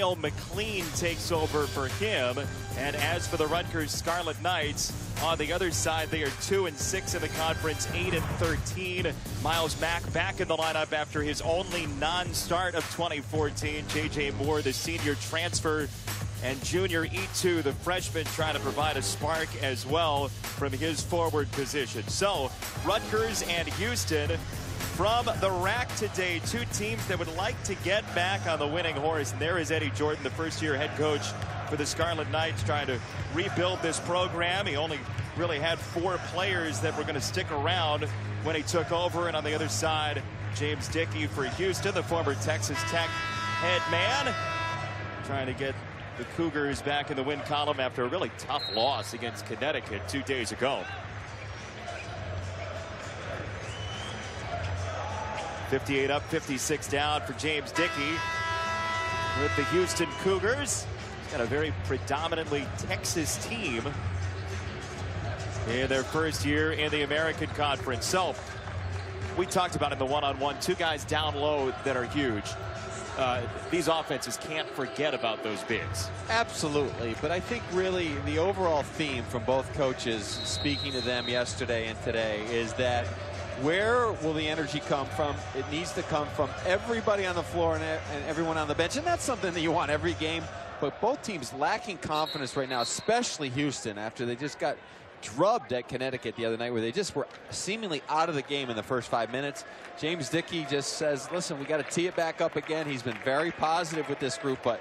Kyle McLean takes over for him. And as for the Rutgers Scarlet Knights, on the other side, they are 2-6 in the conference, 8-13. Miles Mack back in the lineup after his only non-start of 2014. J.J. Moore, the senior transfer, and junior E2, the freshman, trying to provide a spark as well from his forward position. So Rutgers and Houston from the rack today, two teams that would like to get back on the winning horse. And there is Eddie Jordan, the first-year head coach for the Scarlet Knights, trying to rebuild this program. He only really had 4 players that were going to stick around when he took over. And on the other side, James Dickey for Houston, the former Texas Tech head man, trying to get the Cougars back in the win column after a really tough loss against Connecticut 2 days ago. 58 up, 56 down for James Dickey with the Houston Cougars. He's got a very predominantly Texas team in their first year in the American Conference. So we talked about in the one-on-one, 2 guys down low that are huge. These offenses can't forget about those bigs. Absolutely, but I think really the overall theme from both coaches speaking to them yesterday and today is that where will the energy come from? It needs to come from everybody on the floor and everyone on the bench, and that's something that you want every game. But both teams lacking confidence right now, especially Houston, after they just got drubbed at Connecticut the other night, where they just were seemingly out of the game in the first 5 minutes. James Dickey just says, listen, we got to tee it back up again. He's been very positive with this group, but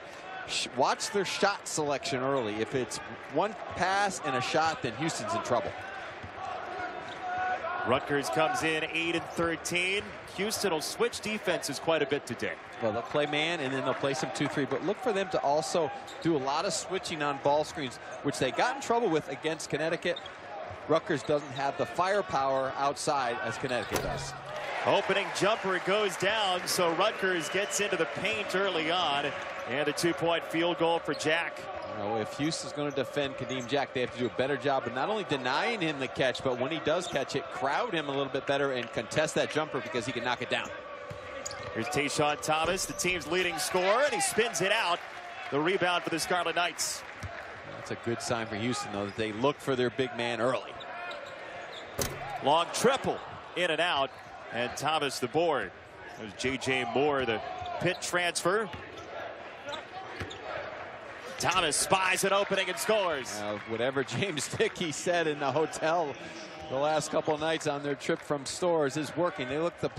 watch their shot selection early. If it's one pass and a shot, then Houston's in trouble. Rutgers comes in 8-13. Houston will switch defenses quite a bit today. Well, they'll play man and then they'll play some 2-3, but look for them to also do a lot of switching on ball screens, which they got in trouble with against Connecticut. Rutgers doesn't have the firepower outside as Connecticut does. Opening jumper goes down, so Rutgers gets into the paint early on, and a 2-point field goal for Jack. You know, if Houston's going to defend Kadeem Jack, they have to do a better job of not only denying him the catch, but when he does catch it, crowd him a little bit better and contest that jumper because he can knock it down. Here's Tayshawn Thomas, the team's leading scorer, and he spins it out. The rebound for the Scarlet Knights. That's a good sign for Houston, though, that they look for their big man early. Long triple, in and out, and Thomas the board. There's J.J. Moore, the Pitt transfer. Thomas spies an opening and scores. Whatever James Dickey said in the hotel the last couple of nights on their trip from Stores is working. They look to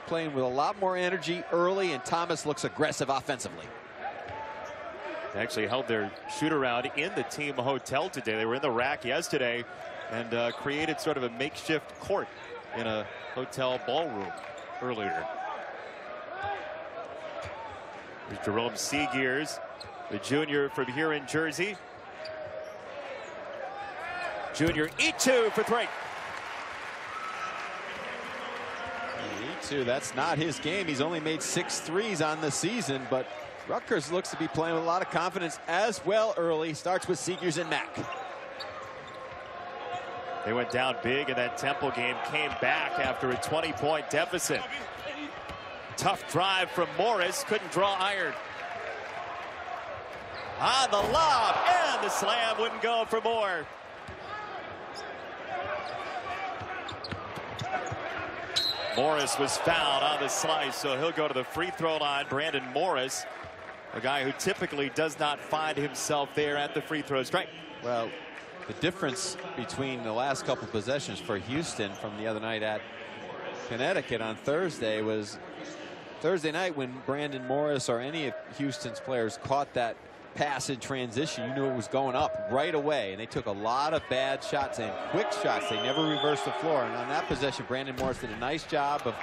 playing with a lot more energy early, and Thomas looks aggressive offensively. They actually held their shoot-around in the team hotel today. They were in the rack yesterday and created sort of a makeshift court in a hotel ballroom earlier. There's Jerome Seagears, the junior from here in Jersey. Junior E2 for 3. E2, that's not his game. He's only made 6 threes on the season, but Rutgers looks to be playing with a lot of confidence as well early. Starts with Seegers and Mack. They went down big in that Temple game, came back after a 20-point deficit. Tough drive from Morris, couldn't draw iron. On the lob, and the slam wouldn't go for Moore. Morris was fouled on the slice, so he'll go to the free throw line. Brandon Morris, a guy who typically does not find himself there at the free throw stripe. Well, the difference between the last couple possessions for Houston from the other night at Connecticut on Thursday was Thursday night when Brandon Morris or any of Houston's players caught that pass in transition, you knew it was going up right away, and they took a lot of bad shots and quick shots. They never reversed the floor, and on that possession, Brandon Morris did a nice job of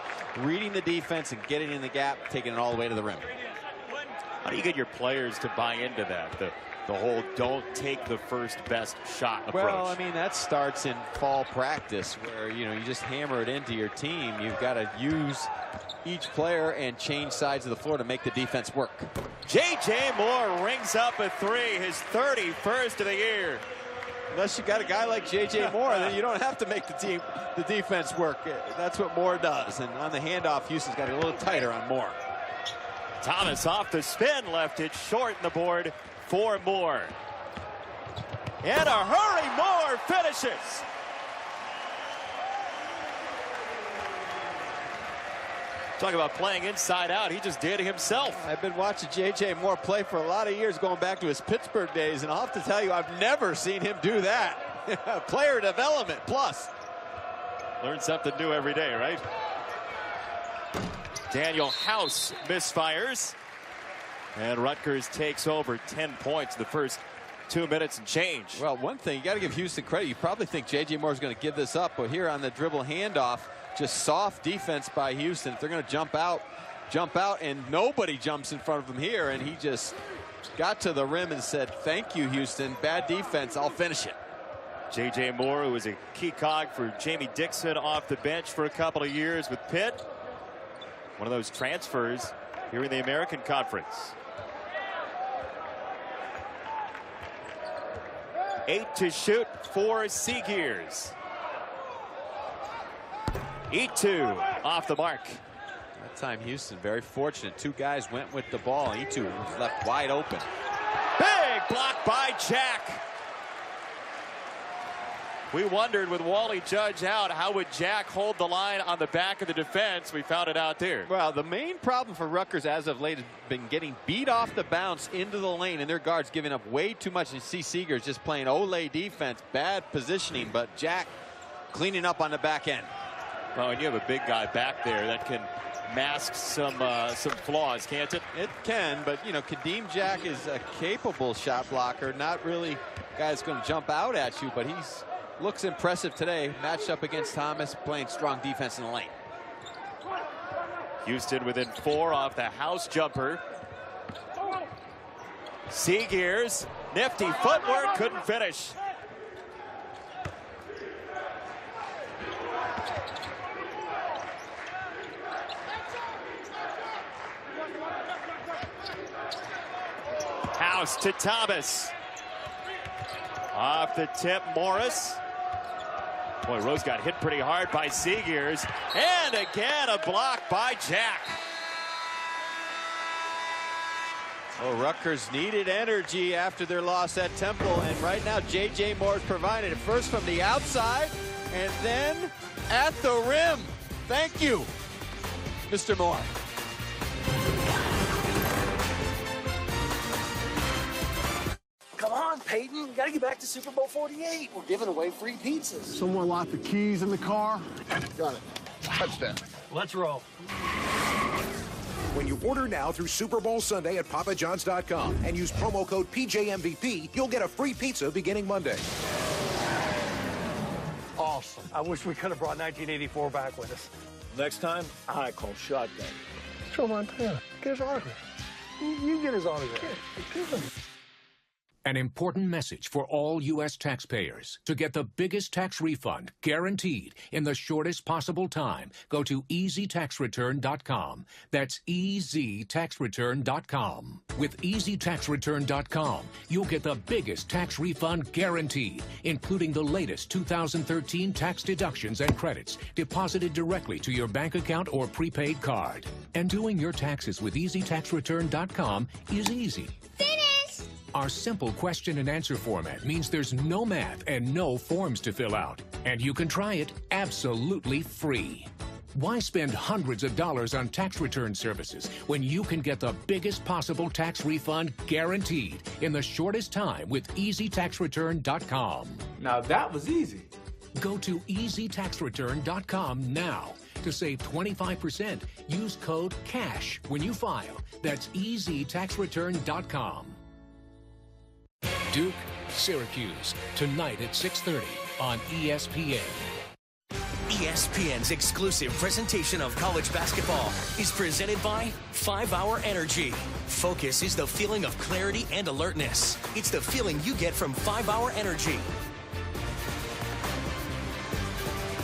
reading the defense and getting in the gap, taking it all the way to the rim. How do you get your players to buy into that? The whole don't take the first best shot approach. Well, I mean, that starts in fall practice where, you know, you just hammer it into your team. You've got to use each player and change sides of the floor to make the defense work. J.J. Moore rings up a 3, his 31st of the year. Unless you got a guy like J.J. Moore, then you don't have to make the defense work. That's what Moore does. And on the handoff, Houston's got a little tighter on Moore. Thomas off the spin, left it short in the board for Moore. In a hurry, Moore finishes. Talk about playing inside out. He just did it himself. I've been watching J.J. Moore play for a lot of years, going back to his Pittsburgh days, and I'll have to tell you, I've never seen him do that. Player development plus. Learn something new every day, right? Daniel House misfires. And Rutgers takes over 10 points in the first 2 minutes and change. Well, one thing, you got to give Houston credit. You probably think J.J. Moore is going to give this up, but here on the dribble handoff, just soft defense by Houston. If they're going to jump out, and nobody jumps in front of him here, and he just got to the rim and said, thank you, Houston. Bad defense. I'll finish it. J.J. Moore, who was a key cog for Jamie Dixon off the bench for a couple of years with Pitt. One of those transfers here in the American Conference. 8 to shoot for Seagears. E2 off the mark. That time Houston very fortunate. Two guys went with the ball. E2 was left wide open. Big block by Jack. We wondered with Wally Judge out, how would Jack hold the line on the back of the defense? We found it out there. Well, the main problem for Rutgers as of late has been getting beat off the bounce into the lane, and their guards giving up way too much. You see Seagears just playing Olay defense, bad positioning, but Jack cleaning up on the back end. Well, and you have a big guy back there that can mask some flaws, can't it? It can, but you know, Kadeem Jack is a capable shot blocker. Not really a guy that's going to jump out at you, but he's looks impressive today. Matched up against Thomas, playing strong defense in the lane. Houston within 4 off the House jumper. Seagears, nifty footwork, couldn't finish. House to Thomas. Off the tip, Morris. Boy, Rose got hit pretty hard by Seagears. And again, a block by Jack. Oh, Rutgers needed energy after their loss at Temple. And right now, J.J. Moore's provided it first from the outside and then at the rim. Thank you, Mr. Moore. Come on, Peyton. You got to get back to Super Bowl 48. We're giving away free pizzas. Someone locked the keys in the car. Got it. Touchdown. Let's roll. When you order now through Super Bowl Sunday at PapaJohns.com and use promo code PJMVP, you'll get a free pizza beginning Monday. Awesome. I wish we could have brought 1984 back with us. Next time, I call shotgun. Joe Montana. Get his autograph. You get his autograph. Give him. An important message for all U.S. taxpayers. To get the biggest tax refund guaranteed in the shortest possible time, go to EasyTaxReturn.com. That's EasyTaxReturn.com. With EasyTaxReturn.com, you'll get the biggest tax refund guaranteed, including the latest 2013 tax deductions and credits deposited directly to your bank account or prepaid card. And doing your taxes with EasyTaxReturn.com is easy. Our simple question and answer format means there's no math and no forms to fill out. And you can try it absolutely free. Why spend hundreds of dollars on tax return services when you can get the biggest possible tax refund guaranteed in the shortest time with EasyTaxReturn.com? Now that was easy. Go to EasyTaxReturn.com now. To save 25%, use code CASH when you file. That's EasyTaxReturn.com. Duke, Syracuse, tonight at 6:30 on ESPN. ESPN's exclusive presentation of college basketball is presented by 5-Hour Energy. Focus is the feeling of clarity and alertness. It's the feeling you get from 5-Hour Energy.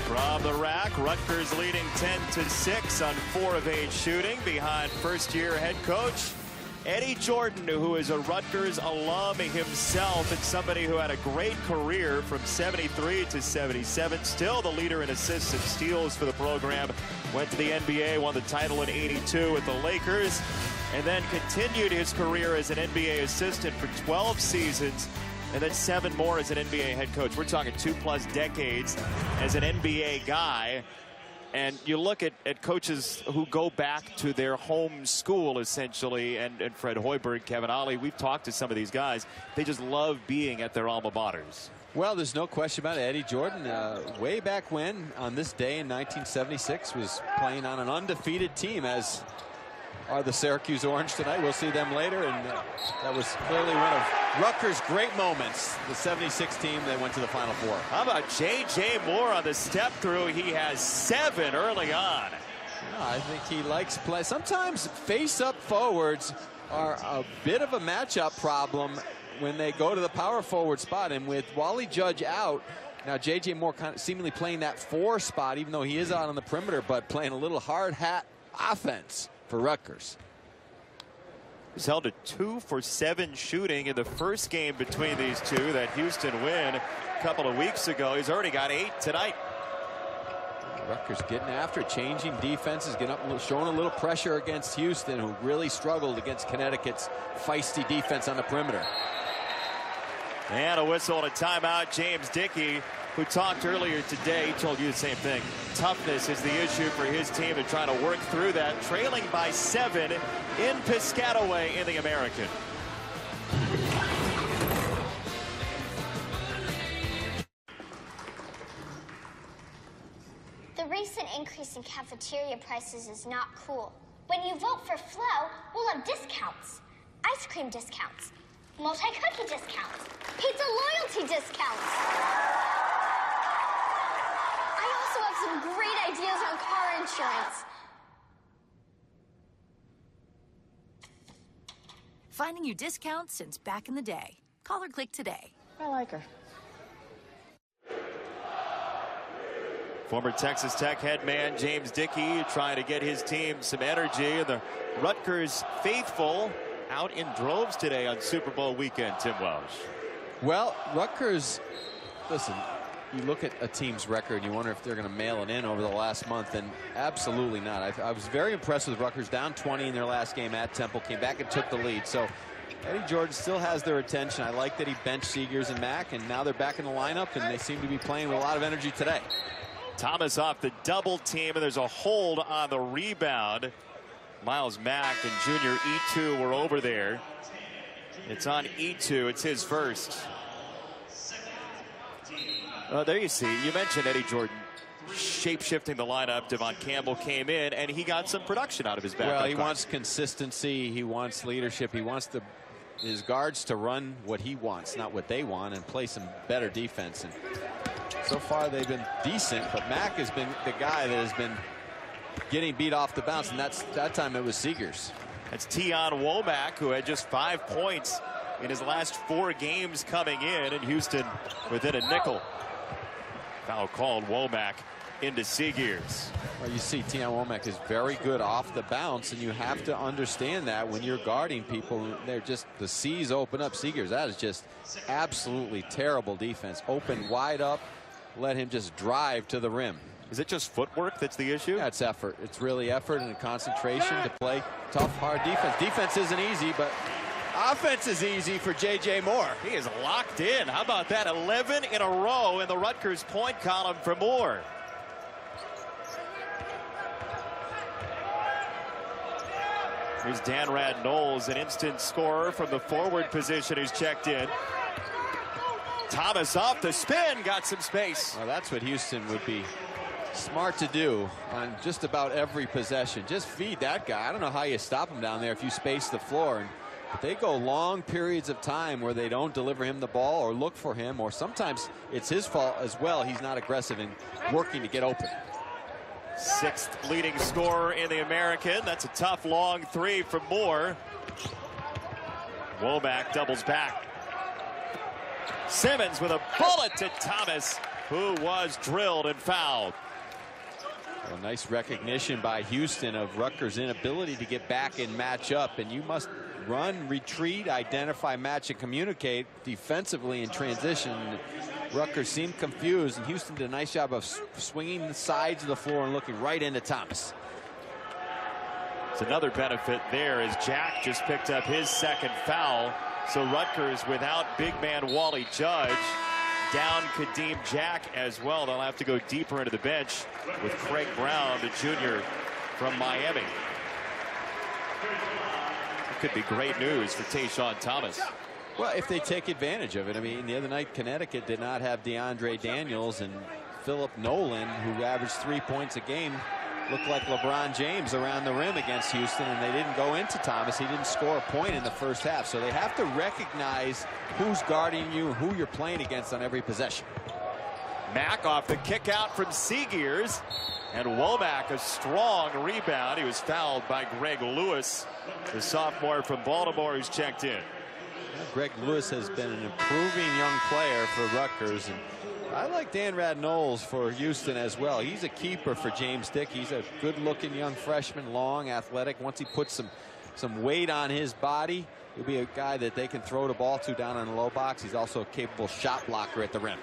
From the rack, Rutgers leading 10-6 on 4 of 8 shooting behind first-year head coach Eddie Jordan, who is a Rutgers alum himself and somebody who had a great career from 73 to 77. Still the leader in assists and steals for the program Went to the NBA, won the title in '82 with the Lakers, and then continued his career as an NBA assistant for 12 seasons, and then 7 more as an NBA head coach. We're talking 2+ decades as an NBA guy. And you look at coaches who go back to their home school, essentially, and Fred Hoiberg, Kevin Ollie, we've talked to some of these guys. They just love being at their alma maters. Well, there's no question about it. Eddie Jordan, way back when, on this day in 1976, was playing on an undefeated team, as are the Syracuse Orange tonight. We'll see them later, and that was clearly one of Rutgers' great moments. The '76 team, they went to the Final Four. How about J.J. Moore on the step through? He has 7 early on. I think he likes play. Sometimes face-up forwards are a bit of a matchup problem when they go to the power forward spot, and with Wally Judge out, now J.J. Moore kind of seemingly playing that 4 spot, even though he is out on the perimeter, but playing a little hard hat offense for Rutgers. He's held to 2 for 7 shooting in the first game between these two, that Houston win a couple of weeks ago. He's already got 8 tonight. Rutgers getting after it, changing defenses, getting up, showing a little pressure against Houston, who really struggled against Connecticut's feisty defense on the perimeter. And a whistle and a timeout. James Dickey, who talked earlier today, told you the same thing. Toughness is the issue for his team to try to work through that. Trailing by 7 in Piscataway in the American. The recent increase in cafeteria prices is not cool. When you vote for Flo, we'll have discounts. Ice cream discounts, multi-cookie discounts, pizza loyalty discounts. I also have some great ideas on car insurance. Finding you discounts since back in the day. Call or click today. I like her. Former Texas Tech head man James Dickey trying to get his team some energy, and the Rutgers faithful out in droves today on Super Bowl weekend. Tim Welsh. Well, Rutgers, listen, you look at a team's record and you wonder if they're going to mail it in over the last month, and absolutely not. I was very impressed with Rutgers, down 20 in their last game at Temple, came back and took the lead. So Eddie Jordan still has their attention. I like that he benched Seegers and Mack, and now they're back in the lineup, and they seem to be playing with a lot of energy today. Thomas off the double team, and there's a hold on the rebound. Miles Mack and junior E2 were over there. It's on E2. It's his first. There you see. You mentioned Eddie Jordan shape-shifting the lineup. Devon Campbell came in, and he got some production out of his backup. Well, he wants consistency. He wants leadership. He wants his guards to run what he wants, not what they want, and play some better defense. And so far, they've been decent, but Mack has been the guy that has been getting beat off the bounce, and that time it was Seegers. That's Tion Womack, who had just 5 points in his last 4 games coming in, and Houston within a nickel. Foul called. Womack into Seegers. Well, you see Tion Womack is very good off the bounce, and you have to understand that when you're guarding people, they're just, the C's open up. Seegers, that is just absolutely terrible defense. Open wide up, let him just drive to the rim. Is it just footwork that's the issue? Yeah, it's effort. It's really effort and concentration to play tough, hard defense. Defense isn't easy, but offense is easy for J.J. Moore. He is locked in. How about that? 11 in a row in the Rutgers point column for Moore. Here's Danrad Knowles, an instant scorer from the forward position, who's checked in. Thomas off the spin, got some space. Well, that's what Houston would be smart to do on just about every possession. Just feed that guy. I don't know how you stop him down there if you space the floor. But they go long periods of time where they don't deliver him the ball or look for him, or sometimes it's his fault as well. He's not aggressive in working to get open. 6th leading scorer in the American. That's a tough long 3 from Moore. Womack doubles back. Simmons with a bullet to Thomas, who was drilled and fouled. Well, nice recognition by Houston of Rutgers' inability to get back and match up, and you must run, retreat, identify, match, and communicate defensively in transition. Rutgers seemed confused, and Houston did a nice job of swinging the sides of the floor and looking right into Thomas. It's another benefit there as Jack just picked up his second foul. So Rutgers without big man Wally Judge, down Kadeem Jack as well. They'll have to go deeper into the bench with Craig Brown, the junior from Miami. It could be great news for Tayshaun Thomas. Well, if they take advantage of it. I mean, the other night Connecticut did not have DeAndre Daniels, and Philip Nolan, who averaged 3 points a game, looked like LeBron James around the rim against Houston, and they didn't go into Thomas. He didn't score a point in the first half. So they have to recognize who's guarding you, who you're playing against on every possession. Mack off the kick out from Seegears, and Womack a strong rebound. He was fouled by Greg Lewis, the sophomore from Baltimore, who's checked in. Greg Lewis has been an improving young player for Rutgers, and I like Dan Radnolls for Houston as well. He's a keeper for James Dick. He's a good-looking young freshman, long, athletic. Once he puts some weight on his body, he'll be a guy that they can throw the ball to down on the low box. He's also a capable shot blocker at the rim.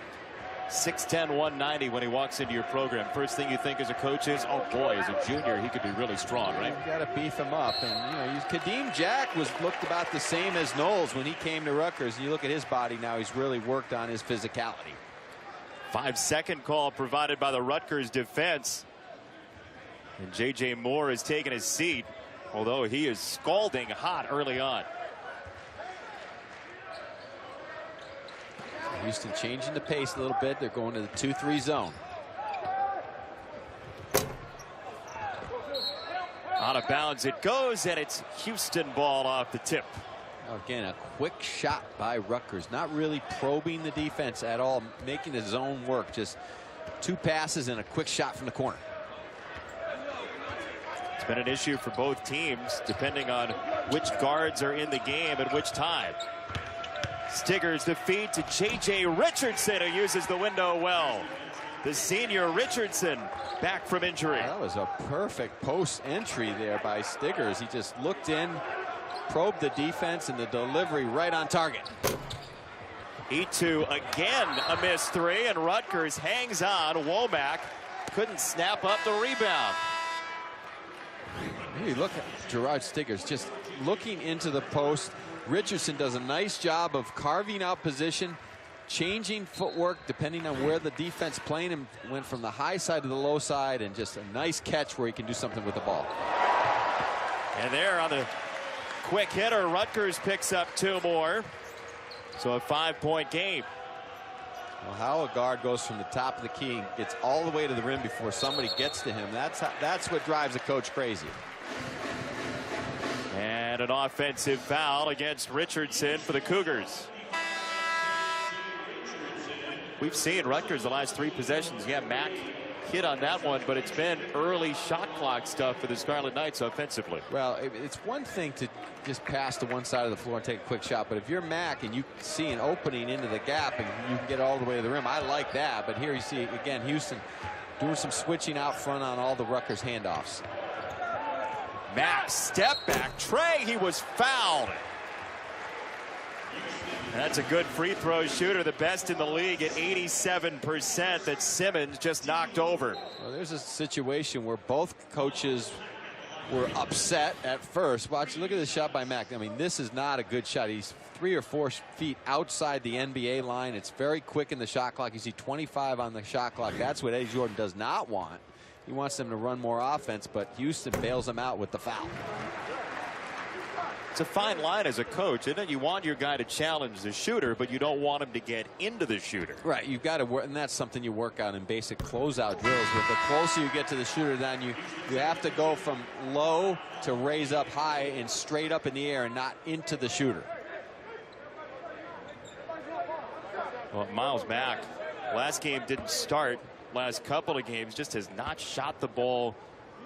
6'10", 190 when he walks into your program. First thing you think as a coach is, oh boy, as a junior, he could be really strong, right? You got to beef him up. And, Kadeem Jack looked about the same as Knowles when he came to Rutgers. And you look at his body now, he's really worked on his physicality. 5-second call provided by the Rutgers defense. And J.J. Moore has taken his seat, although he is scalding hot early on. Houston changing the pace a little bit. They're going to the 2-3 zone. Out of bounds it goes, and it's Houston ball off the tip. Again, a quick shot by Rutgers. Not really probing the defense at all, making the zone work. Just 2 passes and a quick shot from the corner. It's been an issue for both teams, depending on which guards are in the game at which time. Stiggers the feed to J.J. Richardson, who uses the window well. The senior Richardson back from injury. That was a perfect post entry there by Stiggers. He just looked in, probed the defense, and the delivery right on target. E2 again a missed 3, and Rutgers hangs on. Womack couldn't snap up the rebound. Maybe look at Gerard Stiggers just looking into the post. Richardson does a nice job of carving out position, changing footwork depending on where the defense playing him. Went from the high side to the low side, and just a nice catch where he can do something with the ball. And there on the quick hitter, Rutgers picks up 2 more. So a 5-point game. Well, how a guard goes from the top of the key and gets all the way to the rim before somebody gets to him. That's what drives a coach crazy. And an offensive foul against Richardson for the Cougars. We've seen Rutgers the last 3 possessions. Yeah, Mack hit on that one, but it's been early shot clock stuff for the Scarlet Knights offensively. Well, it's one thing to just pass to one side of the floor and take a quick shot, but if you're Mack and you see an opening into the gap and you can get all the way to the rim, I like that. But here you see, again, Houston doing some switching out front on all the Rutgers handoffs. Mack step back. Trey, he was fouled. That's a good free throw shooter, the best in the league at 87% that Simmons just knocked over. Well, there's a situation where both coaches were upset at first. Watch, look at the shot by Mack. I mean, this is not a good shot. He's 3 or 4 feet outside the NBA line. It's very quick in the shot clock. You see 25 on the shot clock. That's what Eddie Jordan does not want. He wants them to run more offense, but Houston bails them out with the foul. It's a fine line as a coach, isn't it? You want your guy to challenge the shooter, but you don't want him to get into the shooter. Right. You've got to work, and that's something you work on in basic closeout drills. But the closer you get to the shooter, then you have to go from low to raise up high and straight up in the air and not into the shooter. Well, Miles Mack, last game didn't start. Last couple of games just has not shot the ball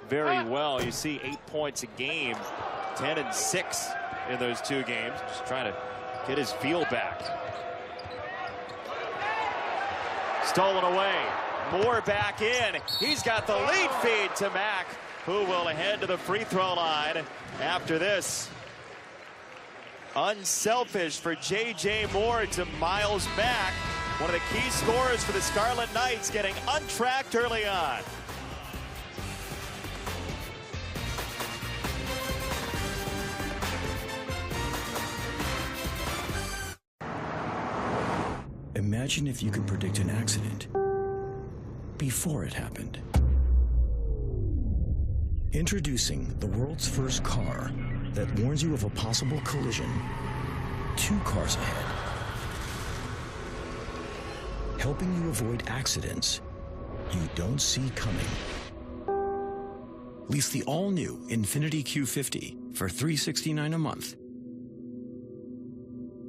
very well. You see 8 points a game, 10 and 6 in those 2 games. Just trying to get his feel back. Stolen away. Moore back in. He's got the lead feed to Mack, who will head to the free throw line after this. Unselfish for J.J. Moore to Miles Mack. one of the key scorers for the Scarlet Knights, getting untracked early on. Imagine if you could predict an accident before it happened. Introducing the world's first car that warns you of a possible collision 2 cars ahead. Helping you avoid accidents you don't see coming. Lease the all-new Infiniti Q50 for $369 a month.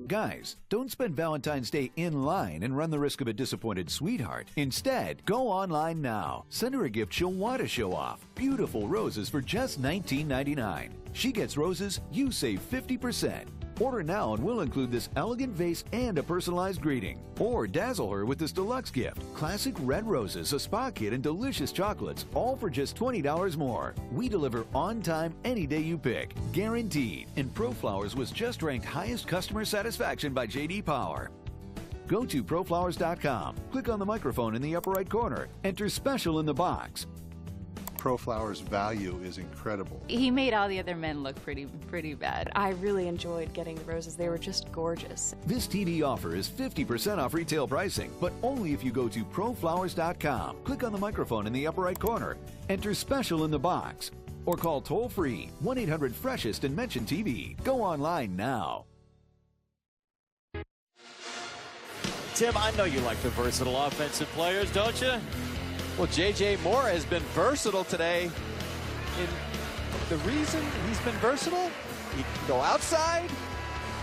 Guys, don't spend Valentine's Day in line and run the risk of a disappointed sweetheart. Instead, go online now. Send her a gift she'll want to show off. Beautiful roses for just $19.99. She gets roses, you save 50%. Order now and we'll include this elegant vase and a personalized greeting. Or dazzle her with this deluxe gift. Classic red roses, a spa kit, and delicious chocolates, all for just $20 more. We deliver on time any day you pick. Guaranteed. And ProFlowers was just ranked highest customer satisfaction by J.D. Power. Go to proflowers.com. Click on the microphone in the upper right corner. Enter special in the box. ProFlowers' value is incredible. He made all the other men look pretty bad. I really enjoyed getting the roses. They were just gorgeous. This TV offer is 50% off retail pricing, but only if you go to proflowers.com. Click on the microphone in the upper right corner. Enter special in the box. Or call toll-free 1-800-FRESHEST and mention TV. Go online now. Tim, I know you like the versatile offensive players, don't you? Well, J.J. Moore has been versatile today. And the reason he's been versatile, he can go outside,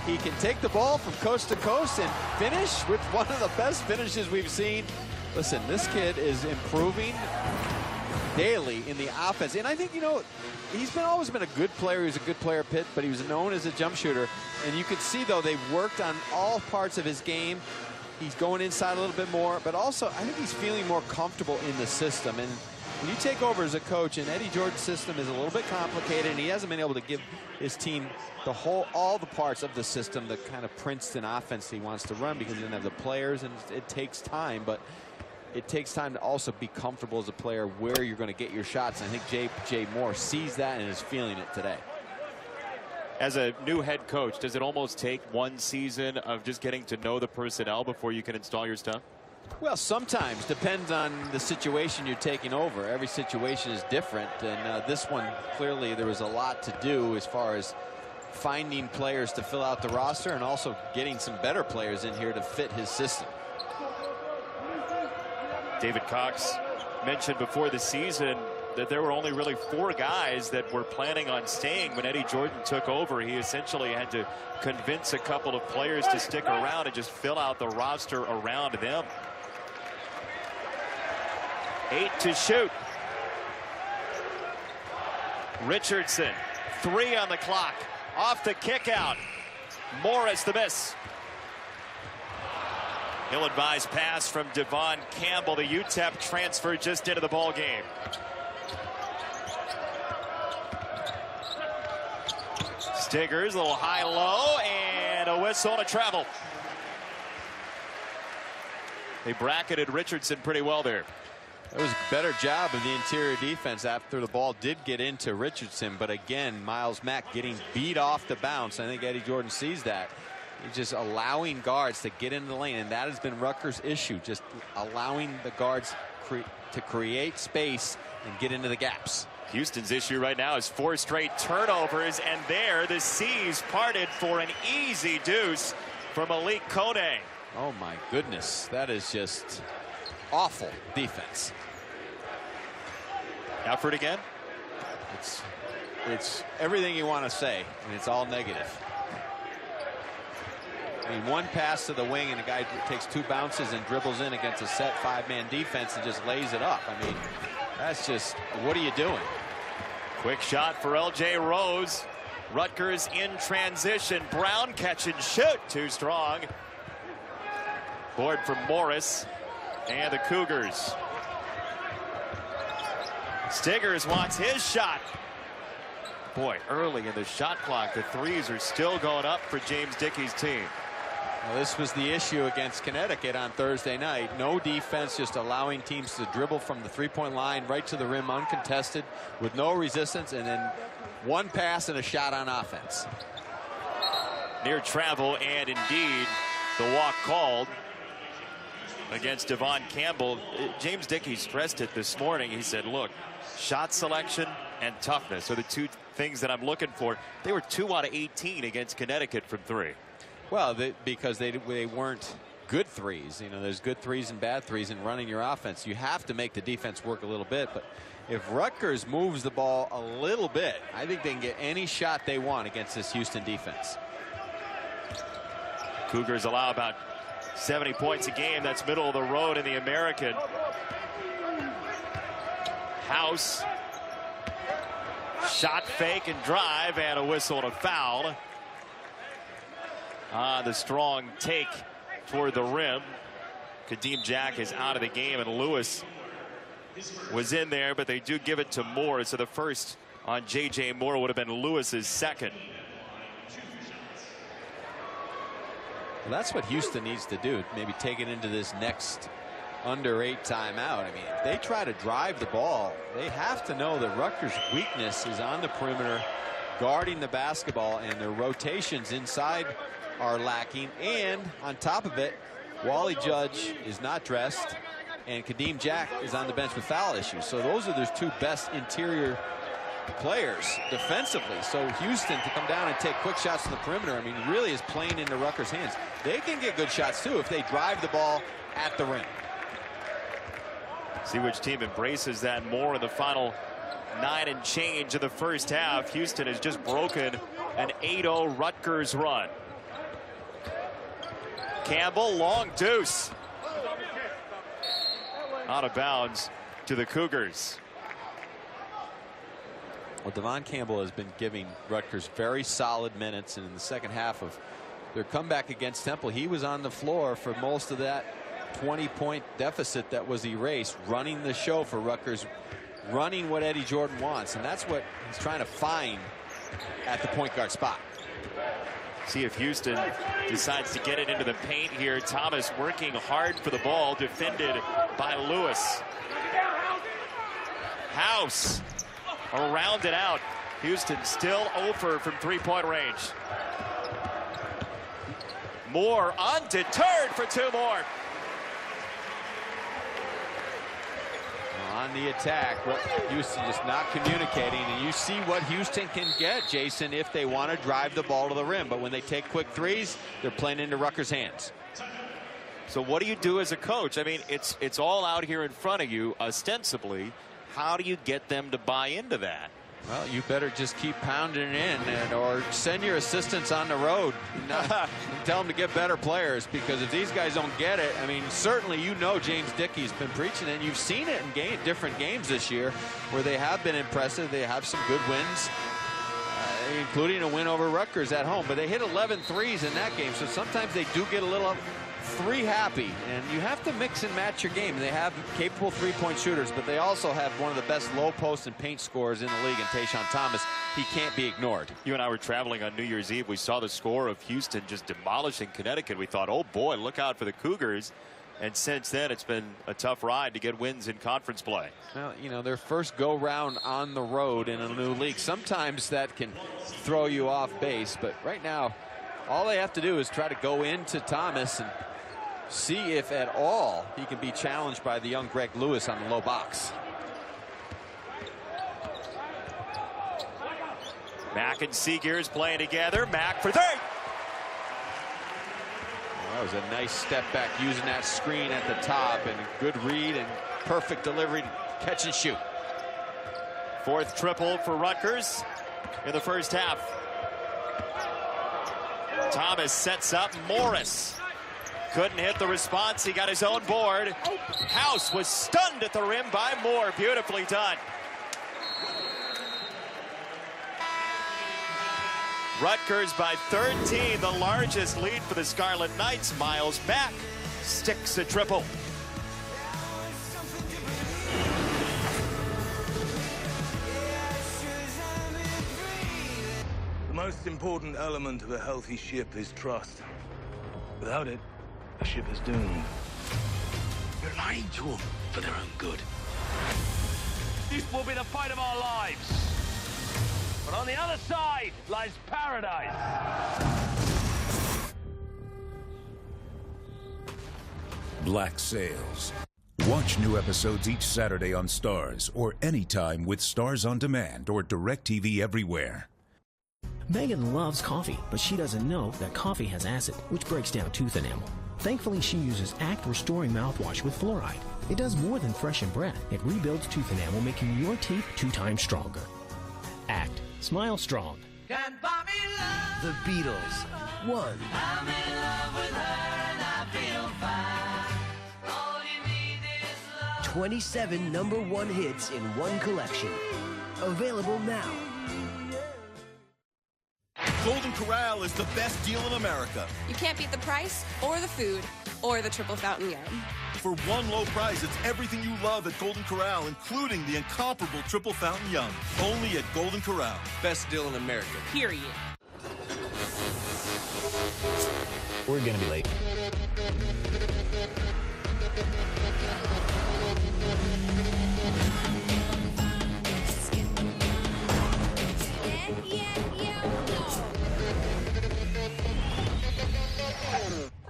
he can take the ball from coast to coast and finish with one of the best finishes we've seen. Listen, this kid is improving daily in the offense. And I think, you know, he's always been a good player. He's a good player, Pitt, but he was known as a jump shooter. And you could see, though, they've worked on all parts of his game. He's going inside a little bit more, but also I think he's feeling more comfortable in the system. And when you take over as a coach, and Eddie Jordan's system is a little bit complicated, and he hasn't been able to give his team all the parts of the system, the kind of Princeton offense he wants to run, because he doesn't have the players, and it takes time. But it takes time to also be comfortable as a player where you're going to get your shots. And I think J.J. Moore sees that and is feeling it today. As a new head coach, does it almost take one season of just getting to know the personnel before you can install your stuff? Well, sometimes. Depends on the situation you're taking over. Every situation is different. And this one, clearly, there was a lot to do as far as finding players to fill out the roster and also getting some better players in here to fit his system. David Cox mentioned before the season that there were only really 4 guys that were planning on staying when Eddie Jordan took over. He essentially had to convince a couple of players to stick around and just fill out the roster around them. 8 to shoot. Richardson, 3 on the clock. Off the kick out. Morris the miss. Ill-advised pass from Devon Campbell. The UTEP transfer just into the ball game. Stiggers, a little high-low, and a whistle and a travel. They bracketed Richardson pretty well there. It was a better job of the interior defense after the ball did get into Richardson. But again, Miles Mack getting beat off the bounce. I think Eddie Jordan sees that. He's just allowing guards to get into the lane, and that has been Rutgers' issue, just allowing the guards to create space and get into the gaps. Houston's issue right now is 4 straight turnovers, and there the seas parted for an easy deuce for Malik Kone. Oh my goodness, that is just awful defense. Effort again? It's everything you want to say, and it's all negative. I mean, one pass to the wing and a guy takes 2 bounces and dribbles in against a set 5-man defense and just lays it up. I mean, that's just, what are you doing? Quick shot for L.J. Rose. Rutgers in transition. Brown catch and shoot. Too strong. Board from Morris and the Cougars. Stiggers wants his shot. Boy, early in the shot clock, the threes are still going up for James Dickey's team. Well, this was the issue against Connecticut on Thursday night. No defense, just allowing teams to dribble from the three-point line right to the rim uncontested with no resistance, and then one pass and a shot on offense. Near travel, and indeed the walk called against Devon Campbell. James Dickey stressed it this morning. He said, look, shot selection and toughness are the two things that I'm looking for. They were 2 out of 18 against Connecticut from 3. Well, because they weren't good threes. You know, there's good threes and bad threes in running your offense. You have to make the defense work a little bit. But if Rutgers moves the ball a little bit, I think they can get any shot they want against this Houston defense. Cougars allow about 70 points a game. That's middle of the road in the American. House. Shot fake and drive, and a whistle and a foul. The strong take toward the rim. Kadeem Jack is out of the game, and Lewis was in there, but they do give it to Moore. So the first on J.J. Moore would have been Lewis's second. Well, that's what Houston needs to do. Maybe take it into this next under 8 timeout. I mean, if they try to drive the ball, they have to know that Rutgers' weakness is on the perimeter, guarding the basketball, and their rotations inside are lacking. And on top of it, Wally Judge is not dressed, and Kadeem Jack is on the bench with foul issues. So those are their 2 best interior players defensively. So Houston to come down and take quick shots to the perimeter, I mean, really is playing into Rutgers' hands. They can get good shots too if they drive the ball at the rim. See which team embraces that more in the final 9 and change of the first half. Houston has just broken an 8-0 Rutgers run. Campbell, long deuce. Out of bounds to the Cougars. Well, Devon Campbell has been giving Rutgers very solid minutes, and in the second half of their comeback against Temple, he was on the floor for most of that 20-point deficit that was erased, running the show for Rutgers, running what Eddie Jordan wants, and that's what he's trying to find at the point guard spot. See if Houston decides to get it into the paint here. Thomas working hard for the ball, defended by Lewis. House around and out. Houston still over from 3-point range. Moore undeterred for 2 more. On the attack, Houston just not communicating, and you see what Houston can get, Jason, if they want to drive the ball to the rim. But when they take quick threes, they're playing into Rutgers' hands. So what do you do as a coach? I mean, it's all out here in front of you, ostensibly. How do you get them to buy into that? Well, you better just keep pounding it in, or send your assistants on the road and tell them to get better players, because if these guys don't get it, I mean, certainly you know James Dickey's been preaching, and you've seen it in different games this year where they have been impressive. They have some good wins, including a win over Rutgers at home, but they hit 11 threes in that game, so sometimes they do get a little 3 happy, and you have to mix and match your game. They have capable 3-point shooters, but they also have one of the best low post and paint scorers in the league in Tayshaun Thomas. He can't be ignored. You and I were traveling on New Year's Eve. We saw the score of Houston just demolishing Connecticut. We thought, oh boy, look out for the Cougars. And since then, it's been a tough ride to get wins in conference play. Well, you know, their first go round on the road in a new league, sometimes that can throw you off base, but right now all they have to do is try to go into Thomas and see if at all he can be challenged by the young Greg Lewis on the low box. Mack and Seegers playing together. Mack for 3. That was a nice step back using that screen at the top, and good read and perfect delivery, catch and shoot. 4th triple for Rutgers in the first half. Thomas sets up Morris. Couldn't hit the response. He got his own board. House was stunned at the rim by Moore. Beautifully done. Rutgers by 13, the largest lead for the Scarlet Knights. Miles Mack sticks a triple. The most important element of a healthy ship is trust. Without it, the ship is doomed. You're lying to them for their own good. This will be the fight of our lives. But on the other side lies paradise. Black Sails. Watch new episodes each Saturday on Stars or anytime with Stars On Demand or DirecTV Everywhere. Megan loves coffee, but she doesn't know that coffee has acid, which breaks down tooth enamel. Thankfully, she uses Act Restoring Mouthwash with fluoride. It does more than freshen breath. It rebuilds tooth enamel, making your teeth 2 times stronger. Act. Smile strong. The Beatles. One. I'm in love with her and I feel fine. All you need is love. 27 #1 hits in one collection. Available now. Golden Corral is the best deal in America. You can't beat the price, or the food, or the triple fountain yum. For one low price, it's everything you love at Golden Corral, including the incomparable triple fountain yum. Only at Golden Corral. Best deal in America. Period. We're gonna be late.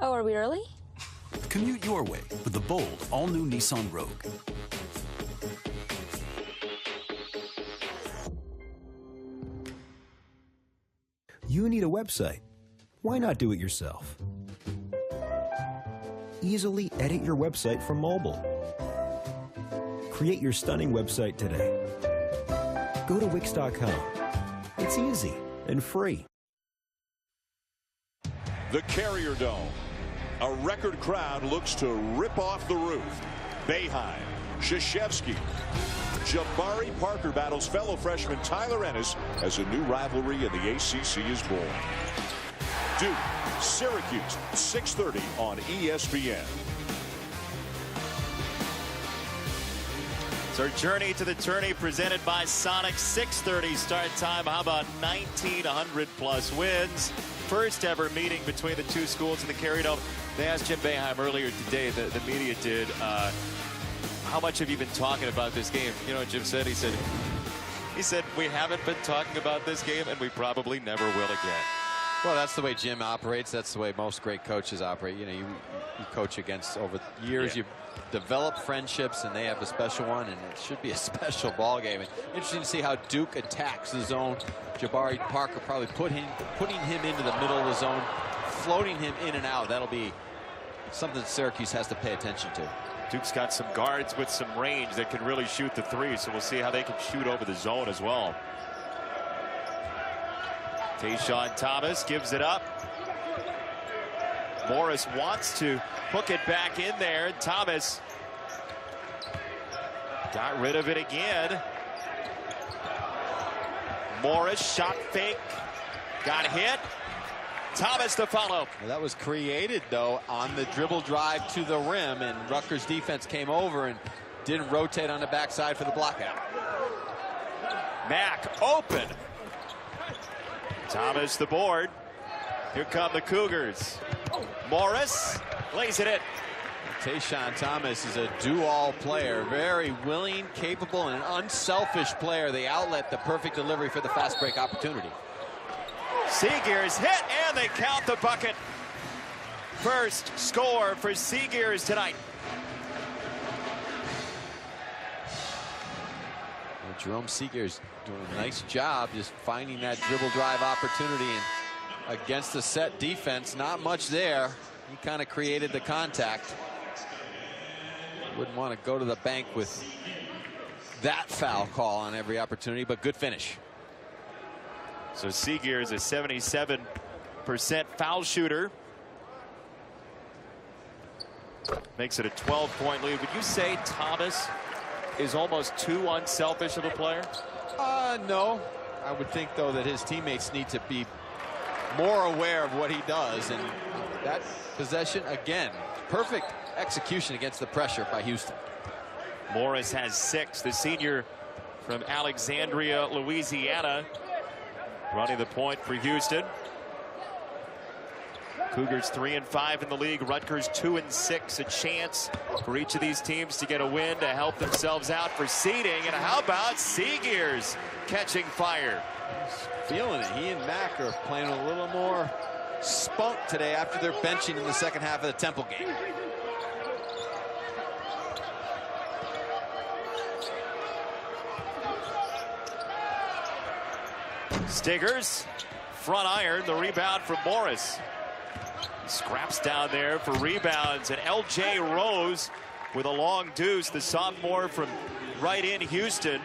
Oh, are we early? Commute your way with the bold, all-new Nissan Rogue. You need a website. Why not do it yourself? Easily edit your website from mobile. Create your stunning website today. Go to Wix.com. It's easy and free. The Carrier Dome. A record crowd looks to rip off the roof. Boeheim, Krzyzewski. Jabari Parker battles fellow freshman Tyler Ennis as a new rivalry in the ACC is born. Duke, Syracuse, 6:30 on ESPN. It's our journey to the tourney presented by Sonic. 6:30 start time. How about 1,900 plus wins? First ever meeting between the two schools in the Carrier Dome. They asked Jim Boeheim earlier today, the media did, how much have you been talking about this game? You know what Jim said? He said, we haven't been talking about this game and we probably never will again. Well, that's the way Jim operates. That's the way most great coaches operate. You know, you coach against over years. Yeah. You develop friendships, and they have a special one, and it should be a special ball game. And interesting to see how Duke attacks the zone. Jabari Parker probably putting him into the middle of the zone, floating him in and out. That'll be something that Syracuse has to pay attention to. Duke's got some guards with some range that can really shoot the three, so we'll see how they can shoot over the zone as well. Tayshaun Thomas gives it up. Morris wants to hook it back in there. Thomas got rid of it again. Morris shot fake, got hit. Thomas to follow. Well, that was created though on the dribble drive to the rim, and Rutgers defense came over and didn't rotate on the backside for the blockout. Mack open. Thomas the board. Here come the Cougars. Morris lays it in. Tayshaun Thomas is a do-all player, very willing, capable, and unselfish player. The outlet, the perfect delivery for the fast break opportunity. Seagears hit, and they count the bucket. First score for Seagears tonight. Well, Jerome Seagears doing a nice job just finding that dribble drive opportunity, and against the set defense, not much there. He kind of created the contact. Wouldn't want to go to the bank with that foul call on every opportunity, but good finish. So Seagears a 77% foul shooter. Makes it a 12-point lead. Would you say Thomas is almost too unselfish of a player? No. I would think, though, that his teammates need to be more aware of what he does. And that possession, again, perfect execution against the pressure by Houston. Morris has 6. The senior from Alexandria, Louisiana, running the point for Houston. Cougars 3-5 in the league. Rutgers 2-6. A chance for each of these teams to get a win to help themselves out for seeding. And how about Seegears catching fire? He's feeling it. He and Mack are playing a little more spunk today after their benching in the second half of the Temple game. Stiggers, front iron, the rebound from Morris. Scraps down there for rebounds, and L.J. Rose with a long deuce, the sophomore from right in Houston.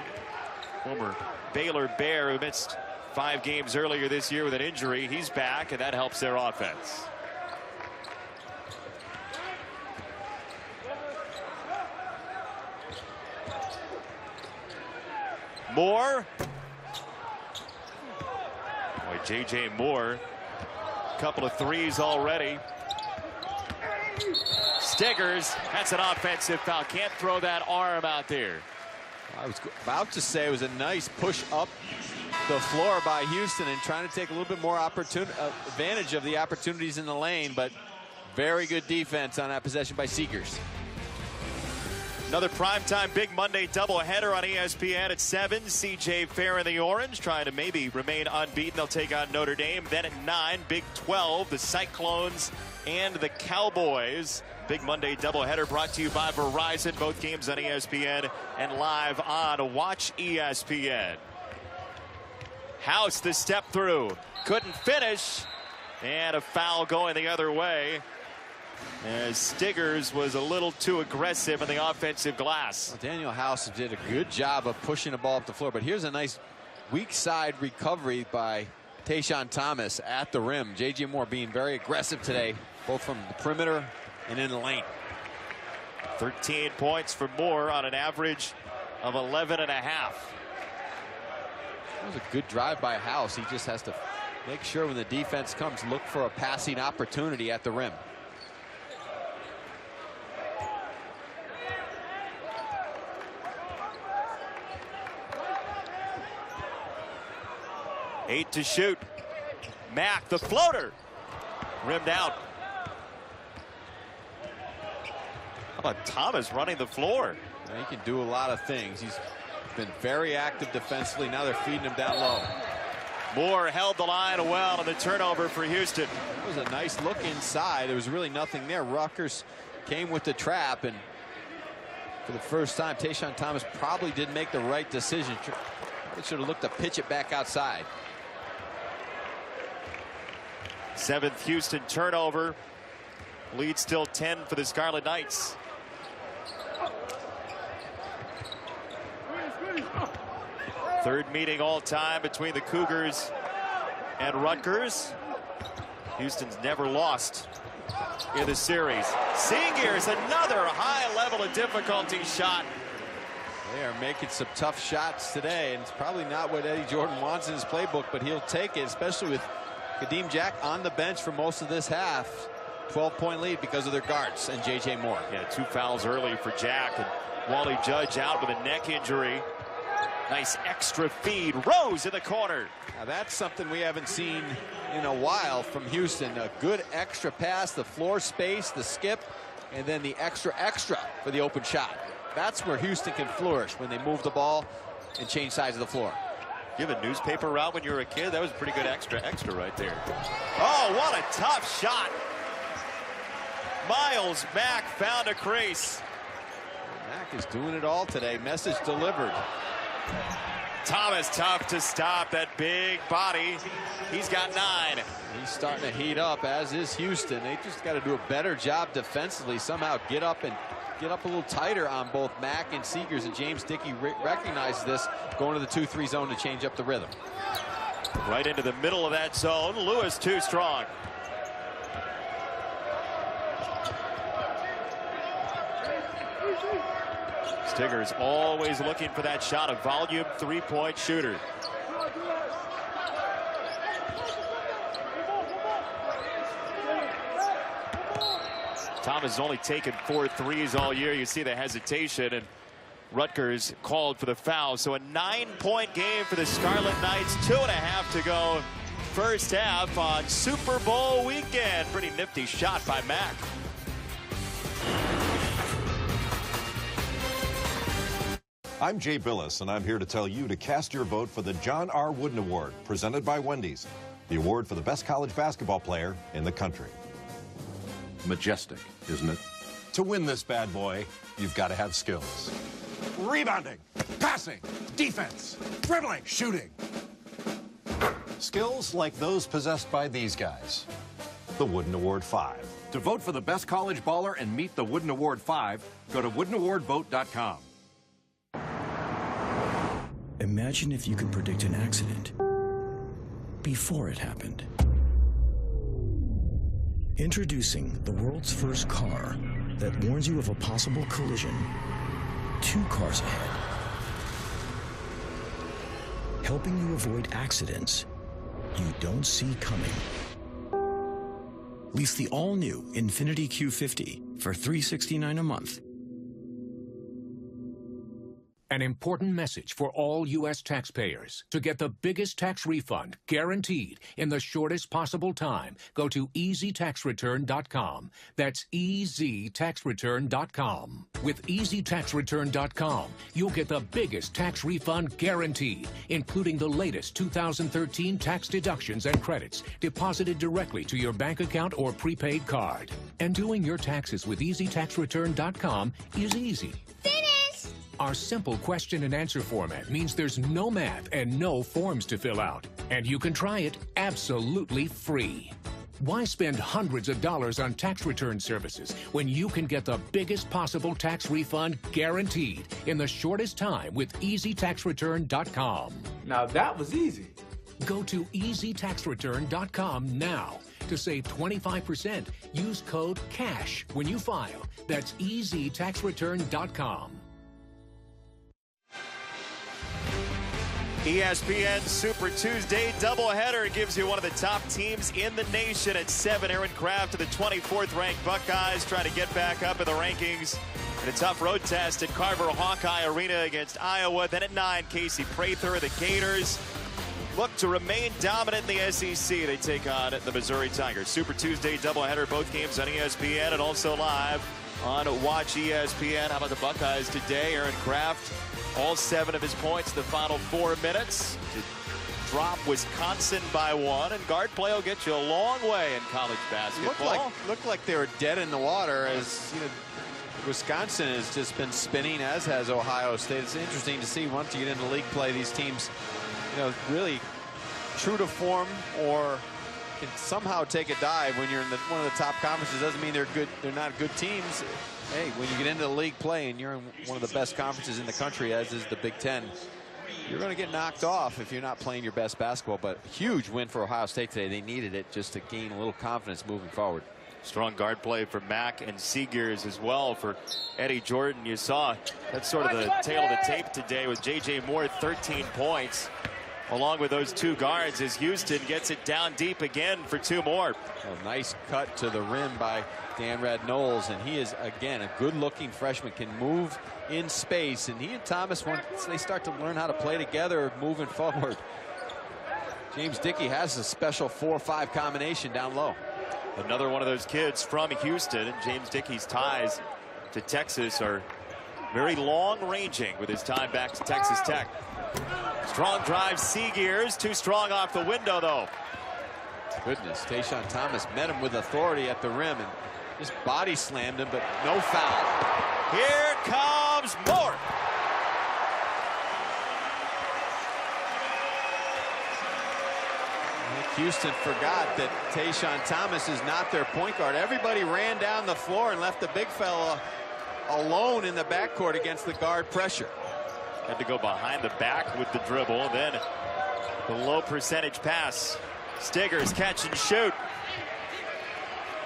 Former Baylor Bear who missed 5 games earlier this year with an injury. He's back, and that helps their offense. Moore. Boy, J.J. Moore. Couple of threes already. Stiggers, that's an offensive foul. Can't throw that arm out there. I was about to say it was a nice push up the floor by Houston and trying to take a little bit more advantage of the opportunities in the lane, but very good defense on that possession by Seegears. Another primetime Big Monday doubleheader on ESPN at 7. C.J. Fair in the orange, trying to maybe remain unbeaten. They'll take on Notre Dame. Then at 9, Big 12, the Cyclones and the Cowboys. Big Monday doubleheader brought to you by Verizon. Both games on ESPN and live on Watch ESPN. House the step through. Couldn't finish. And a foul going the other way, as Stiggers was a little too aggressive in the offensive glass. Well, Daniel House did a good job of pushing the ball up the floor, but here's a nice weak side recovery by Tayshaun Thomas at the rim. J.J. Moore being very aggressive today, both from the perimeter and in the lane. 13 points for Moore on an average of 11.5. That was a good drive by House. He just has to make sure when the defense comes, look for a passing opportunity at the rim. Eight to shoot. Mack, the floater. Rimmed out. How about Thomas running the floor? Yeah, he can do a lot of things. He's been very active defensively. Now they're feeding him down low. Moore held the line well on the turnover for Houston. It was a nice look inside. There was really nothing there. Rutgers came with the trap, and for the first time, Tayshaun Thomas probably didn't make the right decision. Probably should have looked to pitch it back outside. 7th Houston turnover. Lead still 10 for the Scarlet Knights. Third meeting all time between the Cougars and Rutgers. Houston's never lost in the series. Seegears, another high level of difficulty shot. They are making some tough shots today, and it's probably not what Eddie Jordan wants in his playbook, but he'll take it, especially with Kadeem Jack on the bench for most of this half. 12-point lead because of their guards and J.J. Moore. Yeah, 2 fouls early for Jack, and Wally Judge out with a neck injury. Nice extra feed. Rose in the corner. Now that's something we haven't seen in a while from Houston. A good extra pass, the floor space, the skip, and then the extra for the open shot. That's where Houston can flourish, when they move the ball and change sides of the floor. You have a newspaper route when you were a kid? That was a pretty good extra right there. Oh, what a tough shot. Miles Mack found a crease. Mack is doing it all today. Message delivered. Thomas tough to stop that big body. He's got 9. He's starting to heat up, as is Houston. They just got to do a better job defensively. Somehow get up a little tighter on both Mack and Seegears, and James Dickey recognizes this, going to the 2-3 zone to change up the rhythm. Right into the middle of that zone. Lewis too strong. Stiggers always looking for that shot, a volume 3-point shooter. Thomas has only taken 4 threes all year. You see the hesitation, and Rutgers called for the foul. So a 9-point game for the Scarlet Knights. 2.5 to go first half on Super Bowl weekend. Pretty nifty shot by Mack. I'm Jay Billis, and I'm here to tell you to cast your vote for the John R. Wooden Award, presented by Wendy's, the award for the best college basketball player in the country. Majestic, isn't it? To win this bad boy, you've got to have skills. Rebounding, passing, defense, dribbling, shooting. Skills like those possessed by these guys. The Wooden Award 5. To vote for the best college baller and meet the Wooden Award 5, go to woodenawardvote.com. Imagine if you could predict an accident before it happened. Introducing the world's first car that warns you of a possible collision 2 cars ahead. Helping you avoid accidents you don't see coming. Lease the all-new Infiniti Q50 for $369 a month. An important message for all U.S. taxpayers. To get the biggest tax refund guaranteed in the shortest possible time, go to EasyTaxReturn.com. That's EasyTaxReturn.com. With EasyTaxReturn.com, you'll get the biggest tax refund guaranteed, including the latest 2013 tax deductions and credits deposited directly to your bank account or prepaid card. And doing your taxes with EasyTaxReturn.com is easy. Our simple question and answer format means there's no math and no forms to fill out. And you can try it absolutely free. Why spend hundreds of dollars on tax return services when you can get the biggest possible tax refund guaranteed in the shortest time with EasyTaxReturn.com? Now that was easy. Go to EasyTaxReturn.com now. To save 25%, use code CASH when you file. That's EasyTaxReturn.com. ESPN Super Tuesday doubleheader gives you one of the top teams in the nation at 7. Aaron Craft to the 24th ranked Buckeyes trying to get back up in the rankings in a tough road test at Carver Hawkeye Arena against Iowa. Then at 9, Casey Prather, the Gators look to remain dominant in the SEC. They take on the Missouri Tigers. Super Tuesday doubleheader, both games on ESPN and also live on Watch ESPN. How about the Buckeyes today? Aaron Craft, all 7 of his points the final 4 minutes to drop Wisconsin by 1. And guard play will get you a long way in college basketball. Looked like they were dead in the water, as you know, Wisconsin has just been spinning, as has Ohio State. It's interesting to see once you get into league play, these teams, you know, really true to form or can somehow take a dive when you're in one of the top conferences. Doesn't mean they're good. They're not good teams. Hey, when you get into the league play and you're in one of the best conferences in the country, as is the Big Ten, you're going to get knocked off if you're not playing your best basketball. But huge win for Ohio State today. They needed it just to gain a little confidence moving forward. Strong guard play for Mack and Seegers as well for Eddie Jordan. You saw that's sort of the tail of the tape today with J.J. Moore, 13 points. Along with those 2 guards as Houston gets it down deep again for 2 more. A nice cut to the rim by Dan Red-Knowles, and he is, again, a good-looking freshman, can move in space, and he and Thomas, once they start to learn how to play together moving forward, James Dickey has a special 4-5 combination down low. Another one of those kids from Houston, and James Dickey's ties to Texas are very long-ranging with his time back to Texas Tech. Strong drive, Seegers, too strong off the window, though. Goodness, Tayshaun Thomas met him with authority at the rim and just body slammed him, but no foul. Here comes Moore. Houston forgot that Tayshaun Thomas is not their point guard. Everybody ran down the floor and left the big fella alone in the backcourt against the guard pressure. Had to go behind the back with the dribble. Then the low percentage pass. Stiggers catch and shoot.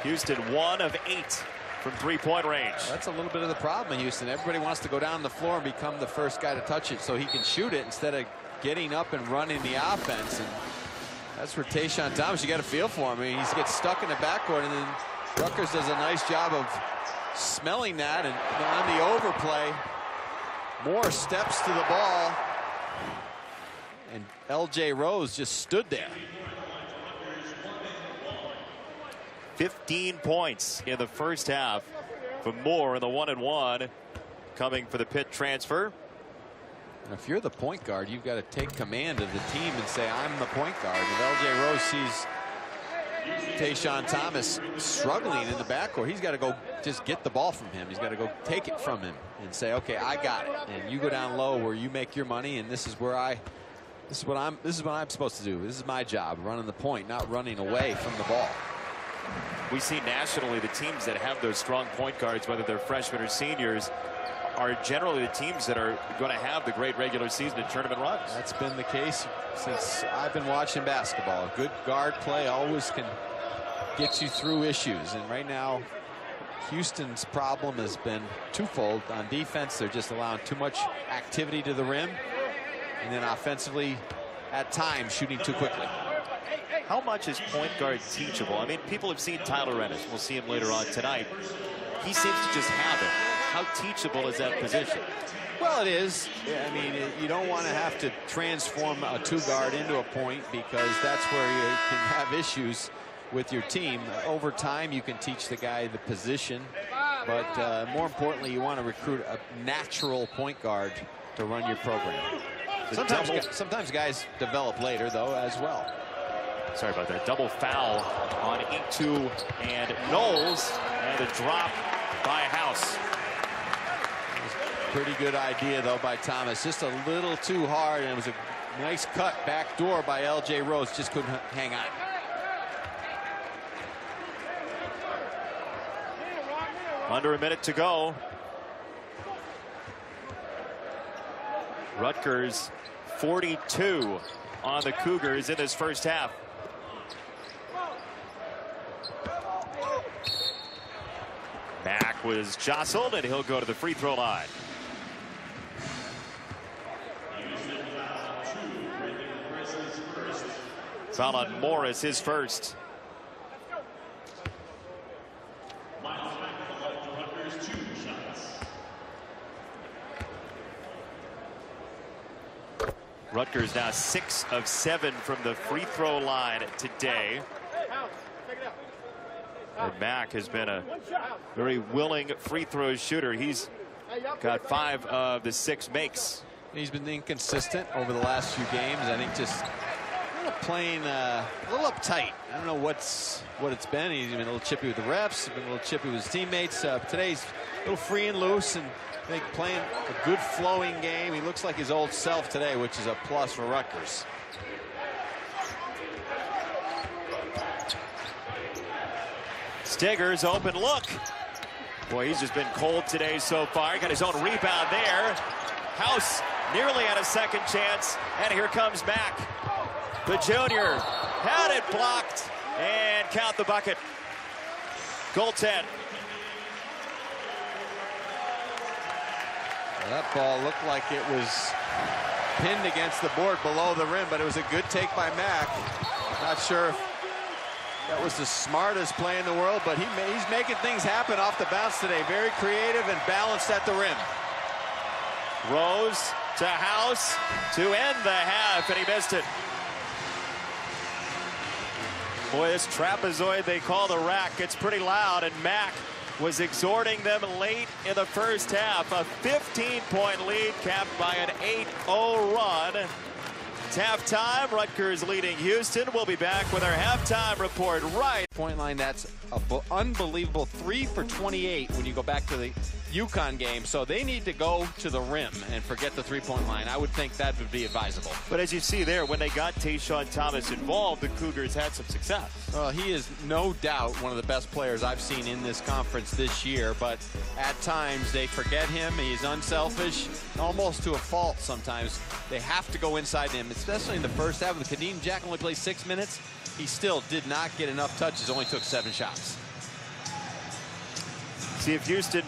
Houston 1 of 8 from 3-point range. That's a little bit of the problem in Houston. Everybody wants to go down the floor and become the first guy to touch it so he can shoot it instead of getting up and running the offense. And that's where Tayshaun Thomas, you got to feel for him. I mean, he gets stuck in the backcourt, and then Rutgers does a nice job of smelling that, and on the overplay, Moore steps to the ball, and L.J. Rose just stood there. 15 points in the first half for Moore in the 1-1 coming for the Pitt transfer. If you're the point guard, you've got to take command of the team and say, I'm the point guard. If L.J. Rose sees Tayshaun Thomas struggling in the backcourt, he's got to go just get the ball from him. He's got to go take it from him and say, okay, I got it. And you go down low where you make your money, and this is what I'm supposed to do. This is my job, running the point, not running away from the ball. We see nationally the teams that have those strong point guards, whether they're freshmen or seniors, are generally the teams that are going to have the great regular season and tournament runs. That's been the case since I've been watching basketball. Good guard play always can get you through issues. And right now, Houston's problem has been twofold. On defense, they're just allowing too much activity to the rim. And then offensively, at times, shooting too quickly. How much is point guard teachable? I mean, people have seen Tyler Ennis. We'll see him later on tonight. He seems to just have it. How teachable is that position? Well, it is. I mean, you don't want to have to transform a two-guard into a point, because that's where you can have issues with your team. Over time, you can teach the guy the position, but more importantly, you want to recruit a natural point guard to run your program. Sometimes guys develop later, though, as well. Sorry about that. Double foul on Intu and Knowles, and a drop by House. Pretty good idea, though, by Thomas. Just a little too hard, and it was a nice cut back door by L.J. Rose. Just couldn't hang on. Under a minute to go. Rutgers 42 on the Cougars in this first half. Mack was jostled, and he'll go to the free throw line. Foul on Morris, his first. Rutgers now 6 of 7 from the free throw line today. And Mack has been a very willing free throw shooter. He's got 5 of the 6 makes. He's been inconsistent over the last few games. I think just playing a little uptight. I don't know what it's been. He's been a little chippy with the refs, been a little chippy with his teammates. Today's a little free and loose, and I think playing a good flowing game. He looks like his old self today, which is a plus for Rutgers. Stigger's open look. Boy, he's just been cold today so far. He got his own rebound there. House nearly had a second chance, and here comes Mack. The junior had it blocked, and count the bucket. Goal 10. That ball looked like it was pinned against the board below the rim, but it was a good take by Mack. Not sure if that was the smartest play in the world, but he's making things happen off the bounce today. Very creative and balanced at the rim. Rose to House to end the half, and he missed it. Boy, this trapezoid they call the rack gets pretty loud, and Mack was exhorting them late in the first half. A 15-point lead capped by an 8-0 run. It's halftime. Rutgers leading Houston. We'll be back with our halftime report right. Point line, that's an unbelievable 3 for 28 when you go back to the UConn game. So they need to go to the rim and forget the three-point line. I would think that would be advisable. But as you see there, when they got Tayshaun Thomas involved, the Cougars had some success. Well, he is no doubt one of the best players I've seen in this conference this year, but at times they forget him. He's unselfish, almost to a fault sometimes. They have to go inside him, especially in the first half. The Kadeem Jack only played 6 minutes. He still did not get enough touches, only took 7 shots. See if Houston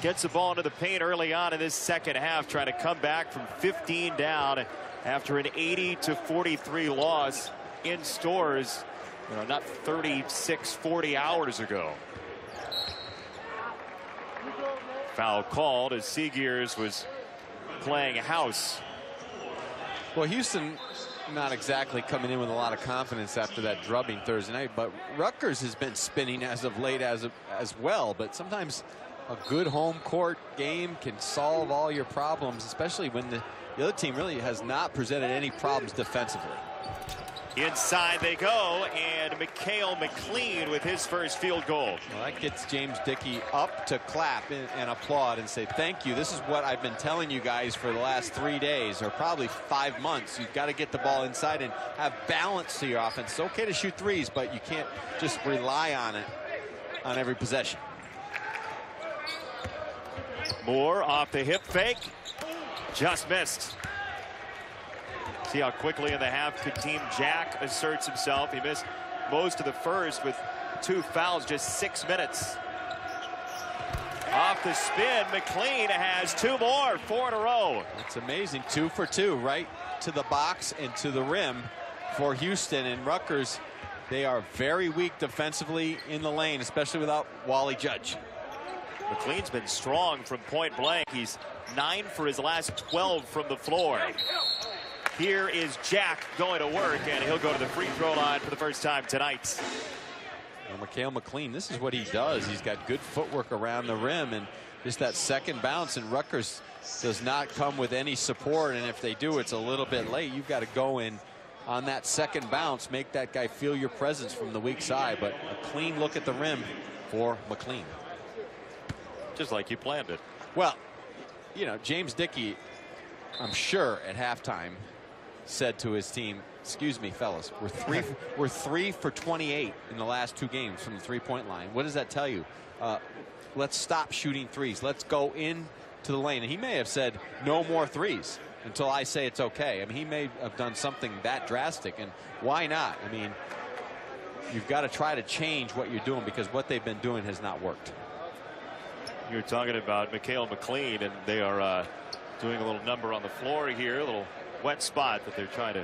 gets the ball into the paint early on in this second half, trying to come back from 15 down after an 80-43 loss in Stores, not 36-40 hours ago. Foul called as Seegears was playing house. Well, Houston not exactly coming in with a lot of confidence after that drubbing Thursday night, but Rutgers has been spinning as of late as well. But sometimes a good home court game can solve all your problems, especially when the other team really has not presented any problems defensively. Inside they go, and Mikhail McLean with his first field goal. Well, that gets James Dickey up to clap and applaud and say, thank you. This is what I've been telling you guys for the last 3 days, or probably 5 months. You've got to get the ball inside and have balance to your offense. It's okay to shoot threes, but you can't just rely on it on every possession. Moore off the hip fake. Just missed. See how quickly in the half Kadeem Jack asserts himself. He missed most of the first with 2 fouls, just 6 minutes. Off the spin, McLean has 2 more, 4 in a row. That's amazing. 2 for 2, right to the box and to the rim for Houston. And Rutgers, they are very weak defensively in the lane, especially without Wally Judge. McLean's been strong from point blank. He's 9 for his last 12 from the floor. Here is Jack going to work, and he'll go to the free throw line for the first time tonight. Well, Mikhail McLean, this is what he does. He's got good footwork around the rim, and just that second bounce, and Rutgers does not come with any support, and if they do, it's a little bit late. You've got to go in on that second bounce, make that guy feel your presence from the weak side, but a clean look at the rim for McLean. Just like you planned it. Well, you know, James Dickey, I'm sure at halftime, said to his team, excuse me, fellas, we're 3 for 28 in the last 2 games from the three-point line. What does that tell you? Let's stop shooting threes. Let's go into the lane. And he may have said no more threes until I say it's okay. I mean, he may have done something that drastic, and why not? I mean, you've got to try to change what you're doing, because what they've been doing has not worked. You're talking about Mikhail McLean, and they are doing a little number on the floor here, a little wet spot that they're trying to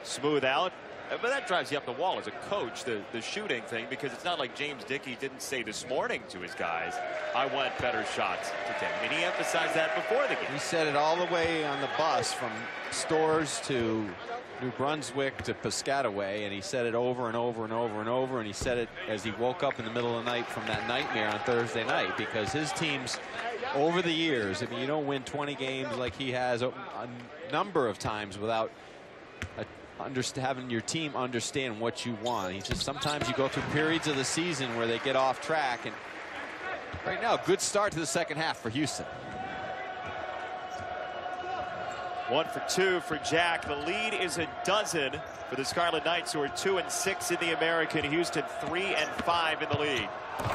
smooth out. But that drives you up the wall as a coach, the shooting thing, because it's not like James Dickey didn't say this morning to his guys, I want better shots to take. I mean, he emphasized that before the game. He said it all the way on the bus from Stores to New Brunswick to Piscataway, and he said it over and over and over and over, and he said it as he woke up in the middle of the night from that nightmare on Thursday night, because his teams over the years, I mean, you don't win 20 games like he has a number of times without having your team understand what you want. He just, sometimes you go through periods of the season where they get off track, and right now, good start to the second half for Houston. 1 for 2 for Jack. The lead is a dozen for the Scarlet Knights, who are 2-6 in the American. Houston 3-5 in the league.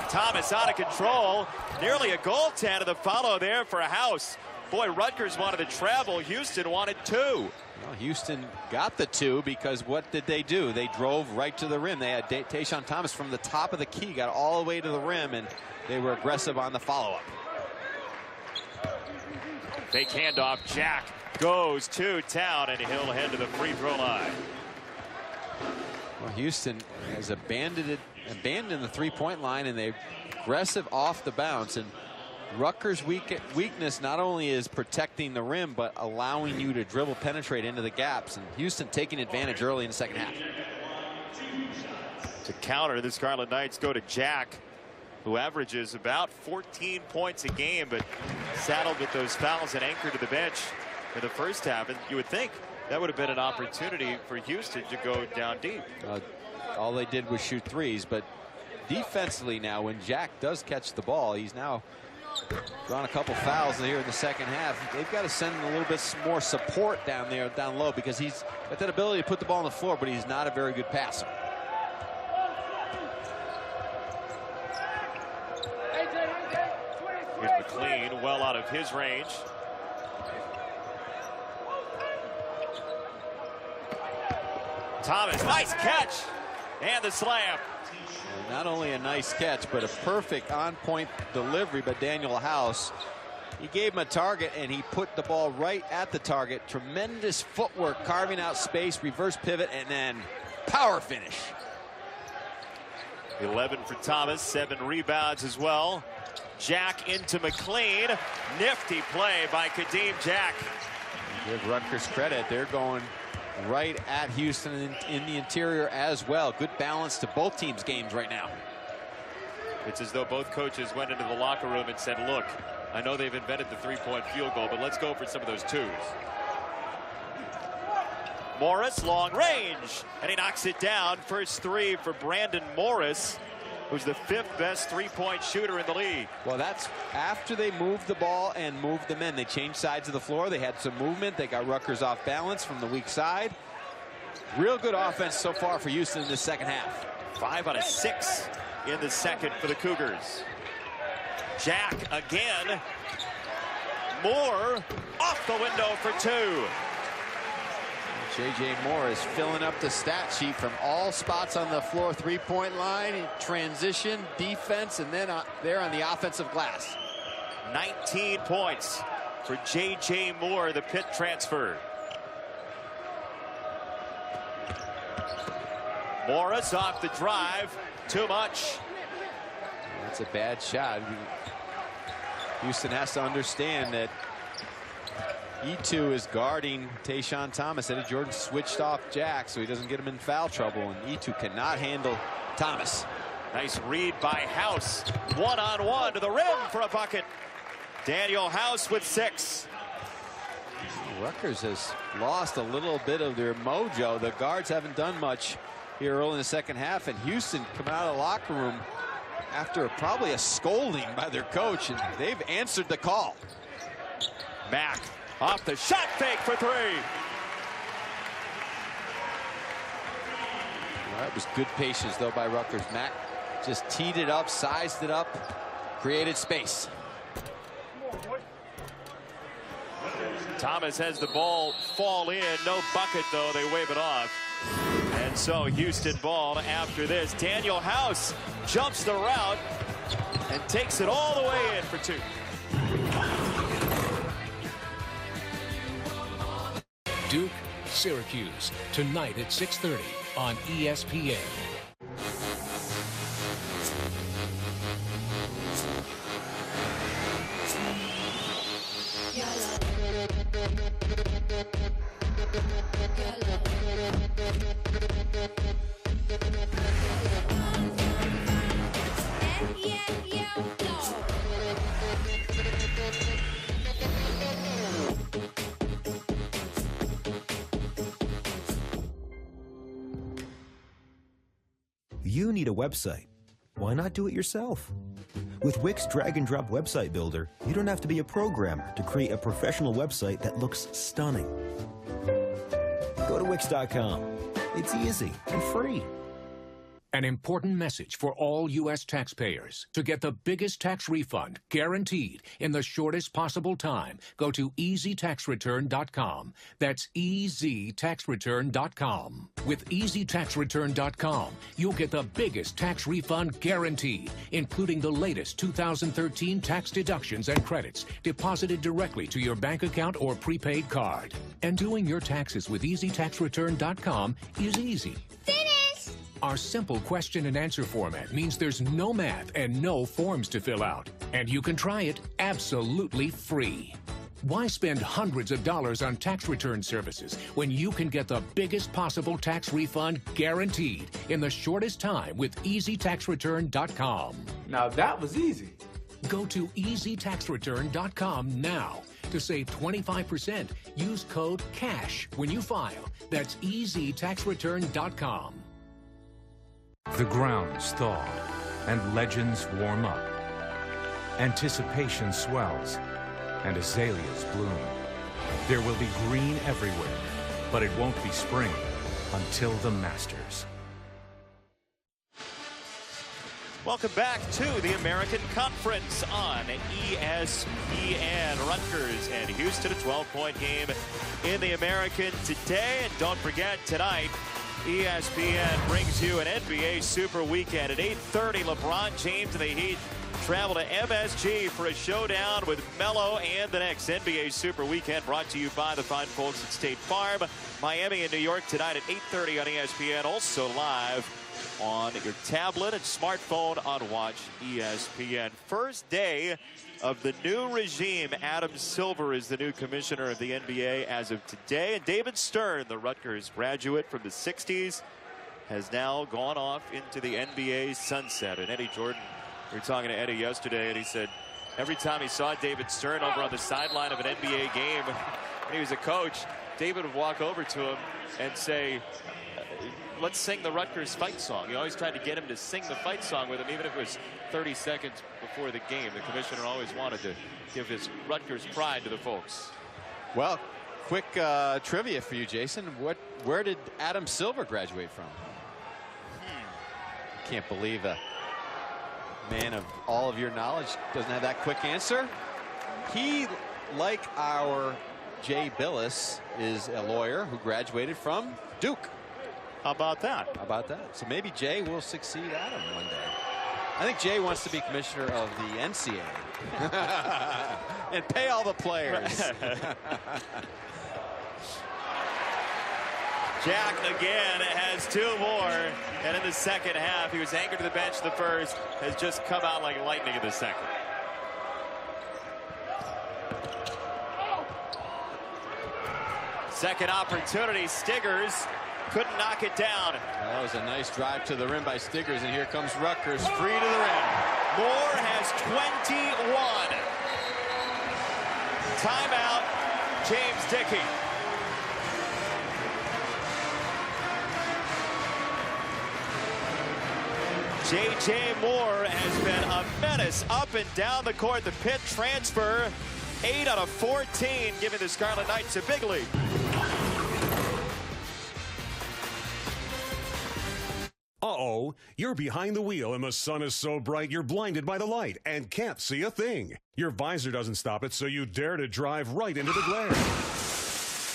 Thomas out of control. Nearly a goaltend of the follow there for a House. Boy, Rutgers wanted to travel. Houston wanted 2. Well, Houston got the 2 because what did they do? They drove right to the rim. They had Tayshaun Thomas from the top of the key, got all the way to the rim, and they were aggressive on the follow-up. Fake handoff. Jack goes to town, and he'll head to the free throw line. Well, Houston has abandoned the three-point line, and they're aggressive off the bounce. And Rutgers' weakness not only is protecting the rim, but allowing you to dribble, penetrate into the gaps. And Houston taking advantage early in the second half. To counter, the Scarlet Knights go to Jack, who averages about 14 points a game, but saddled with those fouls and anchored to the bench in the first half. And you would think that would have been an opportunity for Houston to go down deep. All they did was shoot threes, but defensively now, when Jack does catch the ball, he's now drawn a couple fouls here in the second half. They've got to send a little bit more support down there, down low, because he's got that ability to put the ball on the floor, but he's not a very good passer. Here's McLean, well out of his range. Thomas, nice catch, and the slam. And not only a nice catch, but a perfect on-point delivery by Daniel House. He gave him a target, and he put the ball right at the target. Tremendous footwork, carving out space, reverse pivot, and then power finish. 11 for Thomas, 7 rebounds as well. Jack into McLean. Nifty play by Kadeem Jack. Give Rutgers credit. They're going right at Houston in the interior as well. Good balance to both teams' games right now. It's as though both coaches went into the locker room and said, look, I know they've invented the three-point field goal, but let's go for some of those twos. Morris, long range, and he knocks it down. First three for Brandon Morris, who's the 5th best three-point shooter in the league. Well, that's after they moved the ball and moved them in. They changed sides of the floor. They had some movement. They got Rutgers off balance from the weak side. Real good offense so far for Houston in the second half. 5 out of 6 in the second for the Cougars. Jack again. Moore off the window for 2. J.J. Morris filling up the stat sheet from all spots on the floor. Three-point line, transition, defense, and then there on the offensive glass. 19 points for J.J. Moore, the Pitt transfer. Morris off the drive. Too much. That's a bad shot. Houston has to understand that E2 is guarding Tayshaun Thomas. Eddie Jordan switched off Jack so he doesn't get him in foul trouble, and E2 cannot handle Thomas. Nice read by House. One-on-one to the rim for a bucket. Daniel House with 6. Rutgers has lost a little bit of their mojo. The guards haven't done much here early in the second half, and Houston come out of the locker room after probably a scolding by their coach, and they've answered the call. Mack off the shot fake for 3. Well, that was good patience though by Rutgers. Mack just teed it up, sized it up, created space. Thomas has the ball fall in. No bucket though. They wave it off. And so Houston ball after this. Daniel House jumps the route and takes it all the way in for 2. Duke, Syracuse, tonight at 6:30 on ESPN. You need a website. Why not do it yourself? With Wix Drag and Drop Website Builder, you don't have to be a programmer to create a professional website that looks stunning. Go to Wix.com. It's easy and free. An important message for all U.S. taxpayers. To get the biggest tax refund guaranteed in the shortest possible time, go to EasyTaxReturn.com. That's EasyTaxReturn.com. With EasyTaxReturn.com, you'll get the biggest tax refund guaranteed, including the latest 2013 tax deductions and credits deposited directly to your bank account or prepaid card. And doing your taxes with EasyTaxReturn.com is easy. Our simple question and answer format means there's no math and no forms to fill out. And you can try it absolutely free. Why spend hundreds of dollars on tax return services when you can get the biggest possible tax refund guaranteed in the shortest time with EasyTaxReturn.com? Now that was easy. Go to EasyTaxReturn.com now. To save 25%, use code CASH when you file. That's EasyTaxReturn.com. The grounds thaw and legends warm up. Anticipation swells and azaleas bloom. There will be green everywhere, but it won't be spring until the Masters. Welcome back to the American Conference on ESPN. Rutgers and Houston, a 12-point game in the American today. And don't forget, tonight, ESPN brings you an NBA Super Weekend at 8:30. LeBron James and the Heat travel to MSG for a showdown with Melo and the next NBA Super Weekend, brought to you by the fine folks at State Farm. Miami and New York tonight at 8:30 on ESPN. Also live on your tablet and smartphone on Watch ESPN. First day of the new regime. Adam Silver is the new commissioner of the NBA as of today. And David Stern, the Rutgers graduate from the 60s, has now gone off into the NBA sunset. And Eddie Jordan, we were talking to Eddie yesterday, and he said every time he saw David Stern over on the sideline of an NBA game when he was a coach, David would walk over to him and say, let's sing the Rutgers fight song. He always tried to get him to sing the fight song with him, even if it was 30 seconds before the game. The commissioner always wanted to give his Rutgers pride to the folks. Well, quick trivia for you, Jason. Where did Adam Silver graduate from? Can't believe a man of all of your knowledge doesn't have that quick answer. He, like our Jay Billis, is a lawyer who graduated from Duke. How about that? How about that? So maybe Jay will succeed Adam one day. I think Jay wants to be commissioner of the NCAA and pay all the players. Jack again has 2 more, and in the second half, he was anchored to the bench the first, has just come out like lightning in the second. Second opportunity, Stiggers couldn't knock it down. That was a nice drive to the rim by Stiggers, and here comes Rutgers free to the rim. Moore has 21. Timeout, James Dickey. J.J. Moore has been a menace up and down the court. The Pitt transfer, 8 out of 14, giving the Scarlet Knights a big lead. Uh-oh, you're behind the wheel and the sun is so bright you're blinded by the light and can't see a thing. Your visor doesn't stop it, so you dare to drive right into the glare.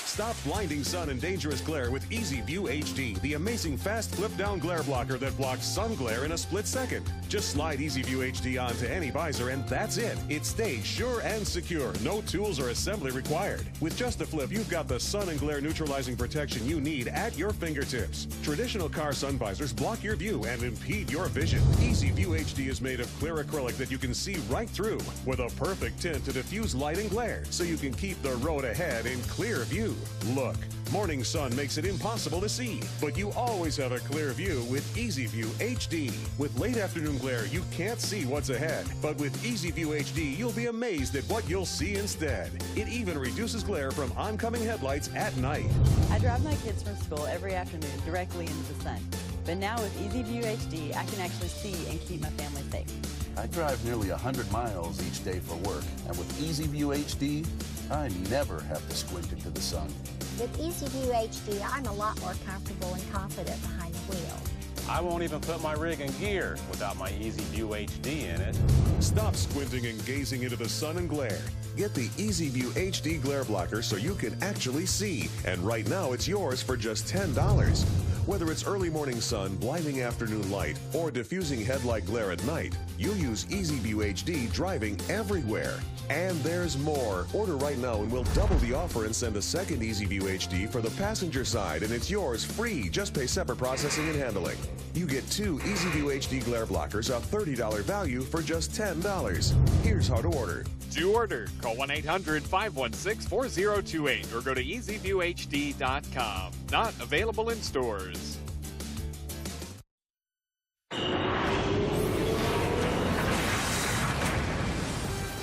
Stop blinding sun and dangerous glare with Easy View HD, the amazing fast flip-down glare blocker that blocks sun glare in a split second. Just slide Easy View HD onto any visor and that's it. It stays sure and secure. No tools or assembly required. With just a flip, you've got the sun and glare neutralizing protection you need at your fingertips. Traditional car sun visors block your view and impede your vision. Easy View HD is made of clear acrylic that you can see right through, with a perfect tint to diffuse light and glare, so you can keep the road ahead in clear view. Look, morning sun makes it impossible to see, but you always have a clear view with Easy View HD. With late afternoon glare, you can't see what's ahead, but with Easy View HD, you'll be amazed at what you'll see instead. It even reduces glare from oncoming headlights at night. I drive my kids from school every afternoon directly into the sun, but now with Easy View HD, I can actually see and keep my family safe. I drive nearly 100 miles each day for work, and with Easy View HD, I never have to squint into the sun. With Easy View HD, I'm a lot more comfortable and confident behind the wheel. I won't even put my rig in gear without my Easy View HD in it. Stop squinting and gazing into the sun and glare. Get the Easy View HD glare blocker so you can actually see. And right now it's yours for just $10. Whether it's early morning sun, blinding afternoon light, or diffusing headlight glare at night, you'll use Easy View HD driving everywhere. And there's more. Order right now and we'll double the offer and send a second Easy View HD for the passenger side, and it's yours free. Just pay separate processing and handling. You get 2 Easy View HD glare blockers, a $30 value for just $10. Here's how to order. To order, call 1-800-516-4028 or go to EasyViewHD.com. Not available in stores.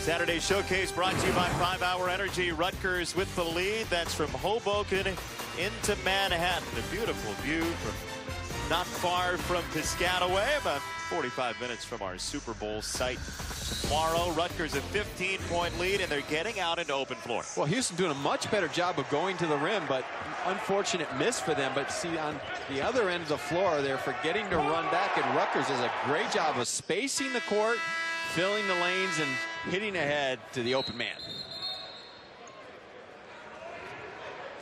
Saturday Showcase brought to you by 5 Hour Energy. Rutgers with the lead. That's from Hoboken into Manhattan. A beautiful view from not far from Piscataway, about 45 minutes from our Super Bowl site. Tomorrow, Rutgers a 15-point lead, and they're getting out into open floor. Well, Houston doing a much better job of going to the rim, but unfortunate miss for them. But see, on the other end of the floor, they're forgetting to run back, and Rutgers does a great job of spacing the court, filling the lanes, and hitting ahead to the open man.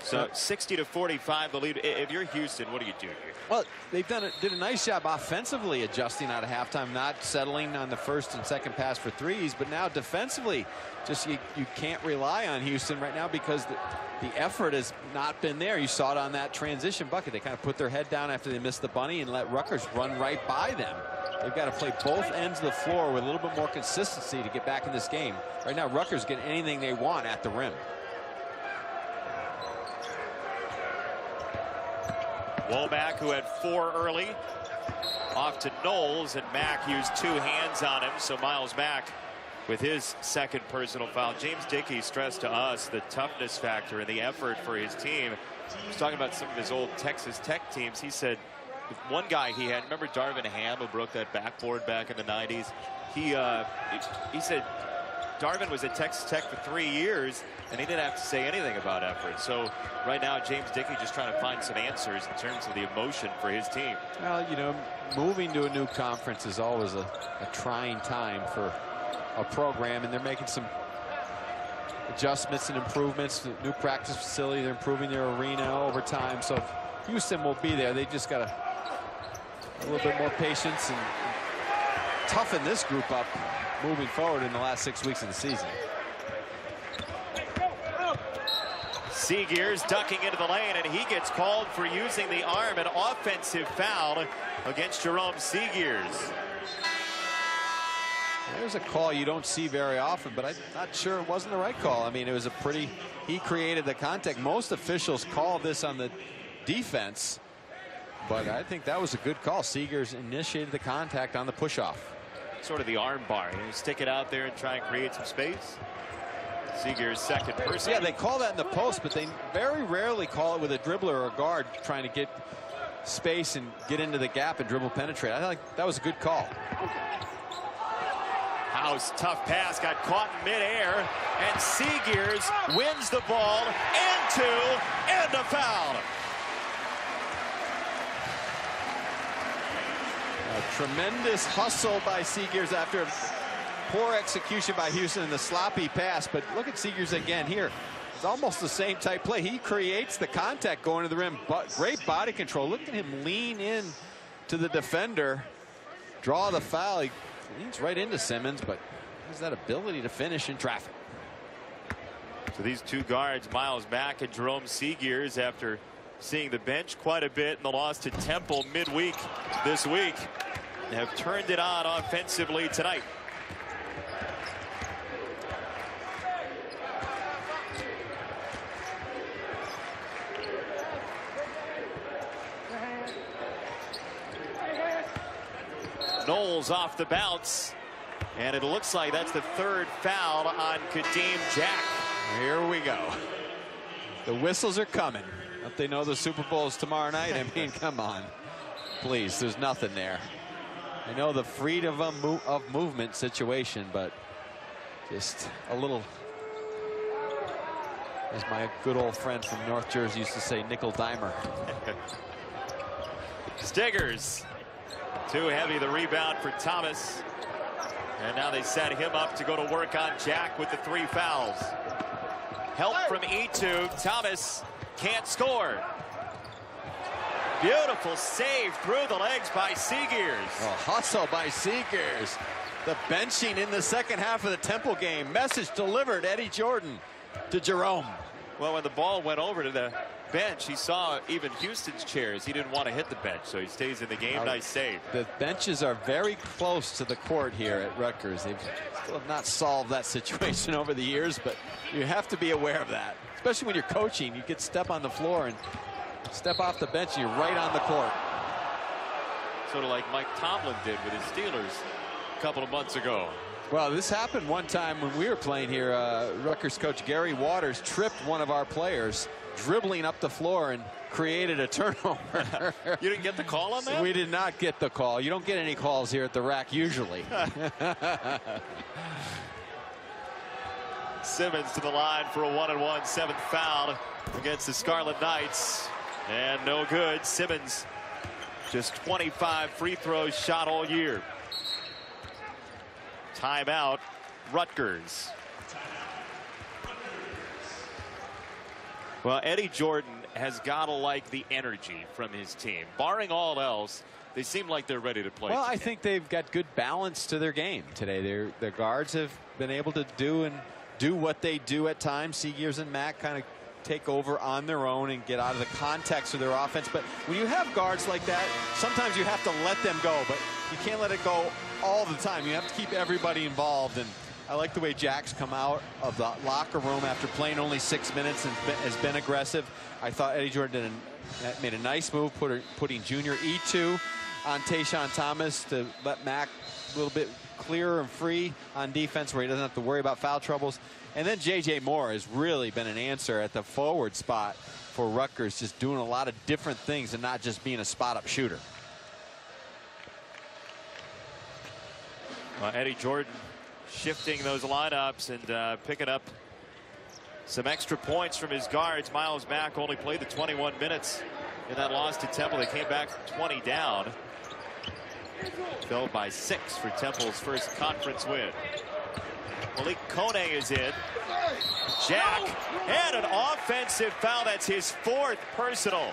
So 60-45 the lead. If you're Houston, what do you do here? Well, they've did a nice job offensively adjusting out of halftime, not settling on the first and second pass for threes, but now defensively, just you can't rely on Houston right now because the effort has not been there. You saw it on that transition bucket. They kind of put their head down after they missed the bunny and let Rutgers run right by them. They've got to play both ends of the floor with a little bit more consistency to get back in this game. Right now, Rutgers get anything they want at the rim. Womack, who had 4 early, off to Knowles, and Mack used 2 hands on him. So Miles Mack with his second personal foul. James Dickey stressed to us the toughness factor and the effort for his team. He was talking about some of his old Texas Tech teams. He said one guy he had, remember Darvin Ham, who broke that backboard back in the 90s? He said Darvin was at Texas Tech for 3 years, and he didn't have to say anything about effort. So right now, James Dickey just trying to find some answers in terms of the emotion for his team. Well, you know, moving to a new conference is always a trying time for a program, and they're making some adjustments and improvements to the new practice facility. They're improving their arena over time. So Houston will be there. They just got a little bit more patience and toughen this group up moving forward in the last 6 weeks of the season. Seegears ducking into the lane, and he gets called for using the arm. An offensive foul against Jerome Seegears. There's a call you don't see very often, but I'm not sure it wasn't the right call. I mean, it was he created the contact. Most officials call this on the defense, but I think that was a good call. Seegears initiated the contact on the push-off. Sort of the arm bar. You stick it out there and try and create some space. Seegears second person. Yeah, they call that in the post, but they very rarely call it with a dribbler or a guard trying to get space and get into the gap and dribble penetrate. I think that was a good call. House, tough pass, got caught in midair, and Seegears wins the ball, and 2, and a foul. A tremendous hustle by Seegears after poor execution by Houston and the sloppy pass. But look at Seegears again here. It's almost the same type play. He creates the contact going to the rim, but great body control. Look at him lean in to the defender, draw the foul. He leans right into Simmons, but has that ability to finish in traffic. So these two guards, Miles Mack and Jerome Seegears, after seeing the bench quite a bit in the loss to Temple midweek this week, have turned it on offensively tonight. Knowles off the bounce, and it looks like that's the 3rd foul on Kadeem Jack. Here we go. The whistles are coming. Don't they know the Super Bowl is tomorrow night? I mean, come on. Please, there's nothing there. I know the freedom of movement situation, but just a little, as my good old friend from North Jersey used to say, nickel dimer. Stiggers. Too heavy, the rebound for Thomas. And now they set him up to go to work on Jack with the 3 fouls. Help from E2. Thomas can't score. Beautiful save through the legs by Seegears. Oh, hustle by Seegears. The benching in the second half of the Temple game. Message delivered, Eddie Jordan to Jerome. Well, when the ball went over to the bench, he saw even Houston's chairs. He didn't want to hit the bench, so he stays in the game. Nice save. The benches are very close to the court here at Rutgers. They still have not solved that situation over the years, but you have to be aware of that, especially when you're coaching. You get step on the floor and step off the bench, and you're right on the court. Sort of like Mike Tomlin did with his Steelers a couple of months ago. Well, this happened one time when we were playing here. Rutgers coach Gary Waters tripped one of our players dribbling up the floor and created a turnover. You didn't get the call on that? We did not get the call. You don't get any calls here at the rack usually. Simmons to the line for a 1-and-1, 7th foul against the Scarlet Knights. And no good. Simmons just 25 free throws shot all year. Timeout, Rutgers. Well, Eddie Jordan has got to like the energy from his team. Barring all else, they seem like they're ready to play. Well, I think they've got good balance to their game today. Their guards have been able to do what they do at times. Seegers and Mack kind of take over on their own and get out of the context of their offense. But when you have guards like that, sometimes you have to let them go, but you can't let it go all the time. You have to keep everybody involved. And I like the way Jack's come out of the locker room after playing only 6 minutes and has been aggressive. I thought Eddie Jordan made a nice move, putting Junior E2 on Tayshaun Thomas to let Mack a little bit clearer and free on defense where he doesn't have to worry about foul troubles. And then J.J. Moore has really been an answer at the forward spot for Rutgers, just doing a lot of different things and not just being a spot-up shooter. Well, Eddie Jordan shifting those lineups and picking up some extra points from his guards. Miles Mack only played the 21 minutes in that loss to Temple. They came back 20 down. Fell by 6 for Temple's first conference win. Malik Kone is in. Jack, and an offensive foul. That's his 4th personal.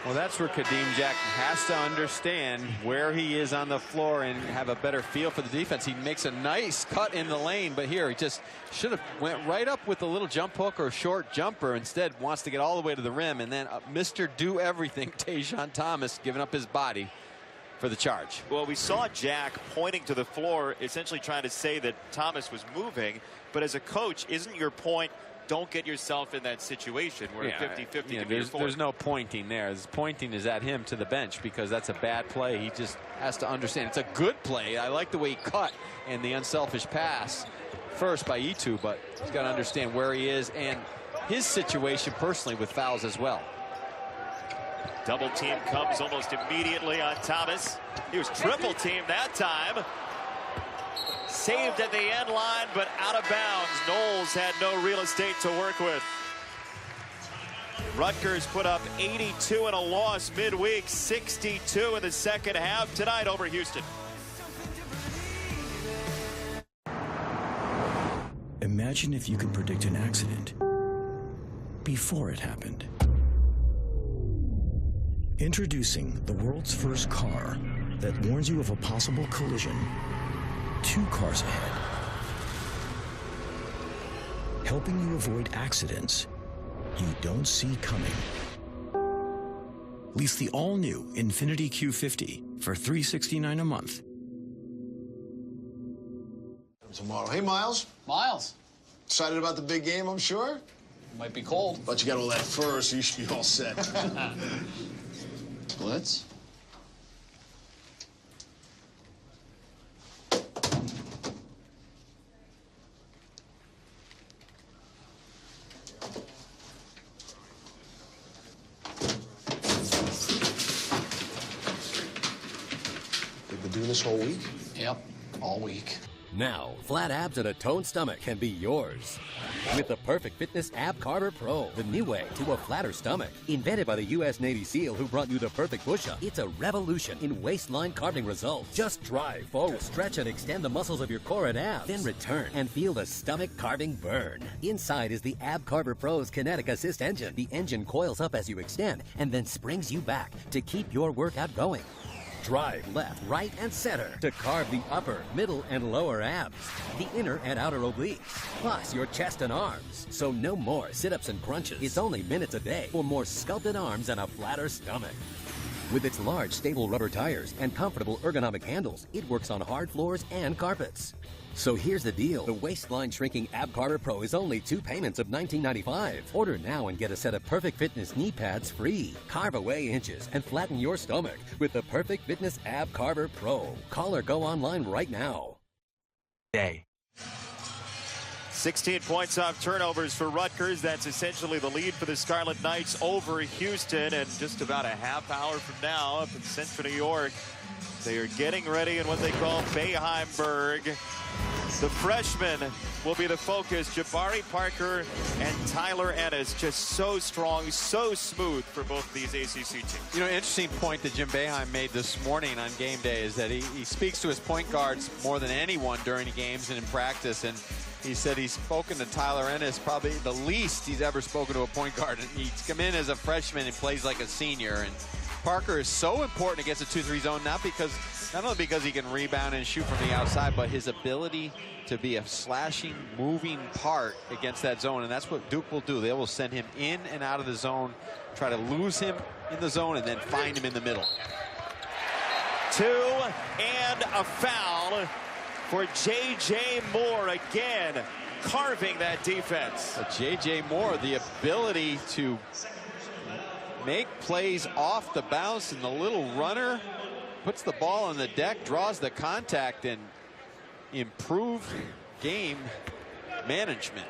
Well, that's where Kadeem Jack has to understand where he is on the floor and have a better feel for the defense. He makes a nice cut in the lane, but here he just should have went right up with a little jump hook or short jumper. Instead wants to get all the way to the rim, and then Mr. Do Everything Tayshaun Thomas giving up his body for the charge. Well, we saw Jack pointing to the floor, essentially trying to say that Thomas was moving, but as a coach, isn't your point, don't get yourself in that situation where 50-50 there's no pointing there. His pointing is at him to the bench because that's a bad play. He just has to understand it's a good play. I like the way he cut and the unselfish pass first by E2, but he's got to understand where he is and his situation personally with fouls as well. Double team comes almost immediately on Thomas. He was triple teamed that time. Saved at the end line, but out of bounds. Knowles had no real estate to work with. Rutgers put up 82 in a loss midweek, 62 in the second half tonight over Houston. Imagine if you could predict an accident before it happened. Introducing the world's first car that warns you of a possible collision 2 cars ahead, helping you avoid accidents you don't see coming. Lease the all-new Infiniti Q50 for $369 a month. Tomorrow. Hey, Miles. Miles. Excited about the big game, I'm sure? Might be cold. But you got all that fur, so you should be all set. Blitz? They've been doing this whole week? Yep, all week. Now, flat abs and a toned stomach can be yours. With the Perfect Fitness Ab Carver Pro, the new way to a flatter stomach. Invented by the U.S. Navy SEAL who brought you the perfect push-up. It's a revolution in waistline carving results. Just drive forward, stretch and extend the muscles of your core and abs. Then return and feel the stomach carving burn. Inside is the Ab Carver Pro's kinetic assist engine. The engine coils up as you extend and then springs you back to keep your workout going. Drive left, right, and center to carve the upper, middle, and lower abs, the inner and outer obliques, plus your chest and arms. So no more sit-ups and crunches. It's only minutes a day for more sculpted arms and a flatter stomach. With its large, stable rubber tires and comfortable ergonomic handles, it works on hard floors and carpets. So here's the deal. The waistline shrinking Ab Carver Pro is only 2 payments of $19.95. Order now and get a set of Perfect Fitness knee pads free. Carve away inches and flatten your stomach with the Perfect Fitness Ab Carver Pro. Call or go online right now. 16 points off turnovers for Rutgers. That's essentially the lead for the Scarlet Knights over Houston. And just about a half hour from now up in Central New York, they are getting ready in what they call Bayheimburg. The freshman will be the focus. Jabari Parker and Tyler Ennis just so strong, so smooth for both of these ACC teams. You know, interesting point that Jim Boeheim made this morning on game day is that he speaks to his point guards more than anyone during the games and in practice. And he said he's spoken to Tyler Ennis probably the least he's ever spoken to a point guard. And he's come in as a freshman and plays like a senior. And Parker is so important against the 2-3 zone, not only because he can rebound and shoot from the outside, but his ability to be a slashing, moving part against that zone. And that's what Duke will do. They will send him in and out of the zone, try to lose him in the zone, and then find him in the middle. 2 and a foul for J.J. Moore, again carving that defense. J.J. Moore, the ability to make plays off the bounce, and the little runner puts the ball on the deck, draws the contact, and improved game management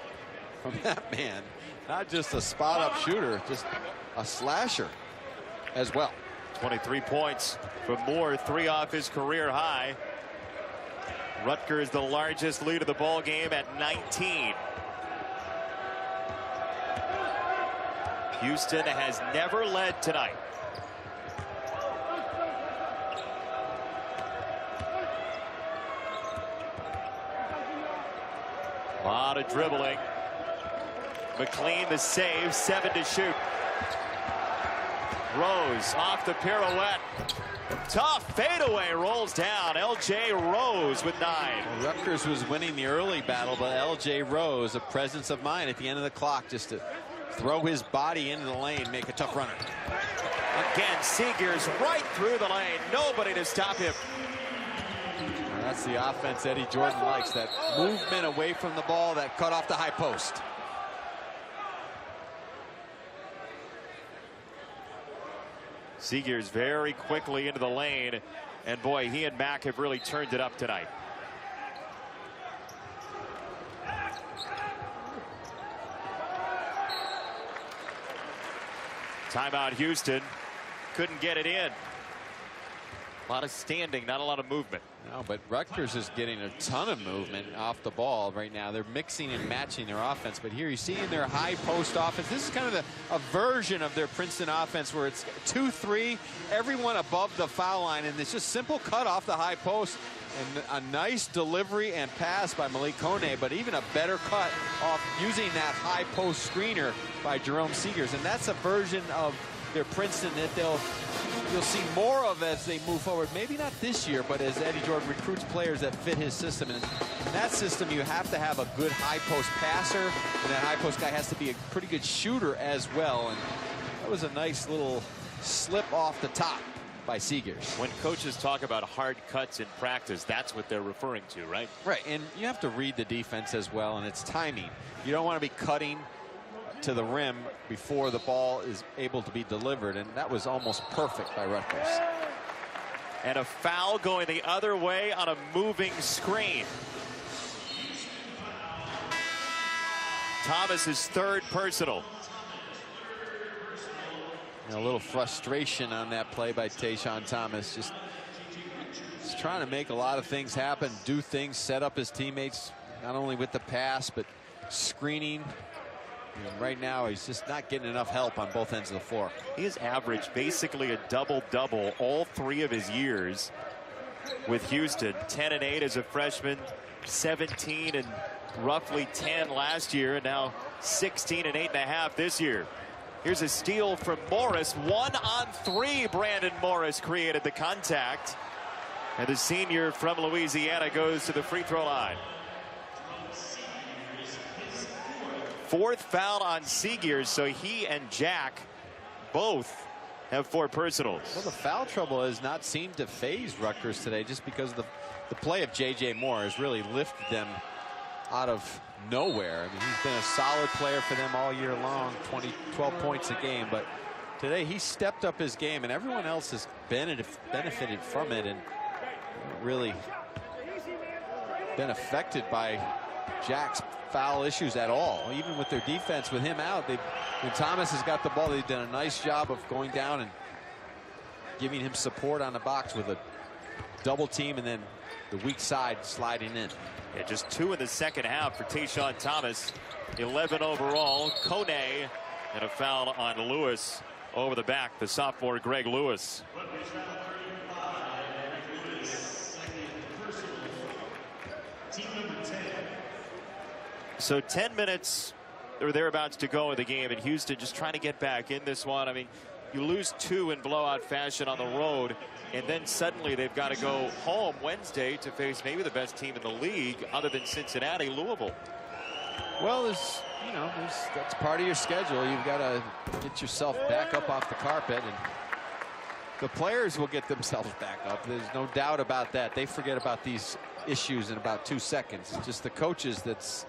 from that man. Not just a spot-up shooter, just a slasher as well. 23 points from Moore, 3 off his career high. Rutgers the largest lead of the ball game at 19. Houston has never led tonight. A lot of dribbling. McLean the save, 7 to shoot. Rose off the pirouette. Tough fadeaway, rolls down. L.J. Rose with 9. Well, Rutgers was winning the early battle, but L.J. Rose, a presence of mind at the end of the clock, just to throw his body into the lane, make a tough runner. Again, Seegers right through the lane. Nobody to stop him. And that's the offense Eddie Jordan likes, that movement away from the ball, that cut off the high post. Seegers very quickly into the lane, and boy, he and Mack have really turned it up tonight. Timeout Houston. Couldn't get it in. A lot of standing, not a lot of movement. No, but Rutgers is getting a ton of movement off the ball right now. They're mixing and matching their offense. But here you see in their high post offense, this is kind of a version of their Princeton offense where it's 2-3, everyone above the foul line, and it's just simple cut off the high post. And a nice delivery and pass by Malik Kone, but even a better cut off using that high post screener by Jerome Seegers. And that's a version of their Princeton that you'll see more of as they move forward. Maybe not this year, but as Eddie Jordan recruits players that fit his system. And in that system, you have to have a good high post passer, and that high post guy has to be a pretty good shooter as well. And that was a nice little slip off the top by Seegers. When coaches talk about hard cuts in practice, that's what they're referring to, right? Right, and you have to read the defense as well, and it's timing. You don't want to be cutting to the rim before the ball is able to be delivered, and that was almost perfect by Rutgers. And a foul going the other way on a moving screen. Thomas's 3rd personal. And a little frustration on that play by Tayshaun Thomas. Just trying to make a lot of things happen, do things, set up his teammates, not only with the pass, but screening. And right now, he's just not getting enough help on both ends of the floor. He has averaged basically a double-double all 3 of his years with Houston. 10 and 8 as a freshman, 17 and roughly 10 last year, and now 16 and 8.5 this year. Here's a steal from Morris. 1-on-3. Brandon Morris created the contact. And the senior from Louisiana goes to the free throw line. 4th foul on Seegers, so he and Jack both have 4 personals. Well, the foul trouble has not seemed to faze Rutgers today, just because the play of J.J. Moore has really lifted them out of nowhere. I mean, he's been a solid player for them all year long, 12 points a game, but today he stepped up his game, and everyone else has benefited from it and really been affected by Jack's foul issues at all. Even with their defense, with him out, when Thomas has got the ball, they've done a nice job of going down and giving him support on the box with a double team and then the weak side sliding in. Yeah, just 2 in the second half for Tayshawn Thomas. 11 overall. Kone and a foul on Lewis over the back. The sophomore Greg Lewis. So 10 minutes or thereabouts to go in the game, and Houston just trying to get back in this one. I mean, you lose 2 in blowout fashion on the road, and then suddenly they've got to go home Wednesday to face maybe the best team in the league other than Cincinnati, Louisville. Well, that's part of your schedule. You've got to get yourself back up off the carpet, and the players will get themselves back up. There's no doubt about that. They forget about these issues in about 2 seconds. It's just the coaches that's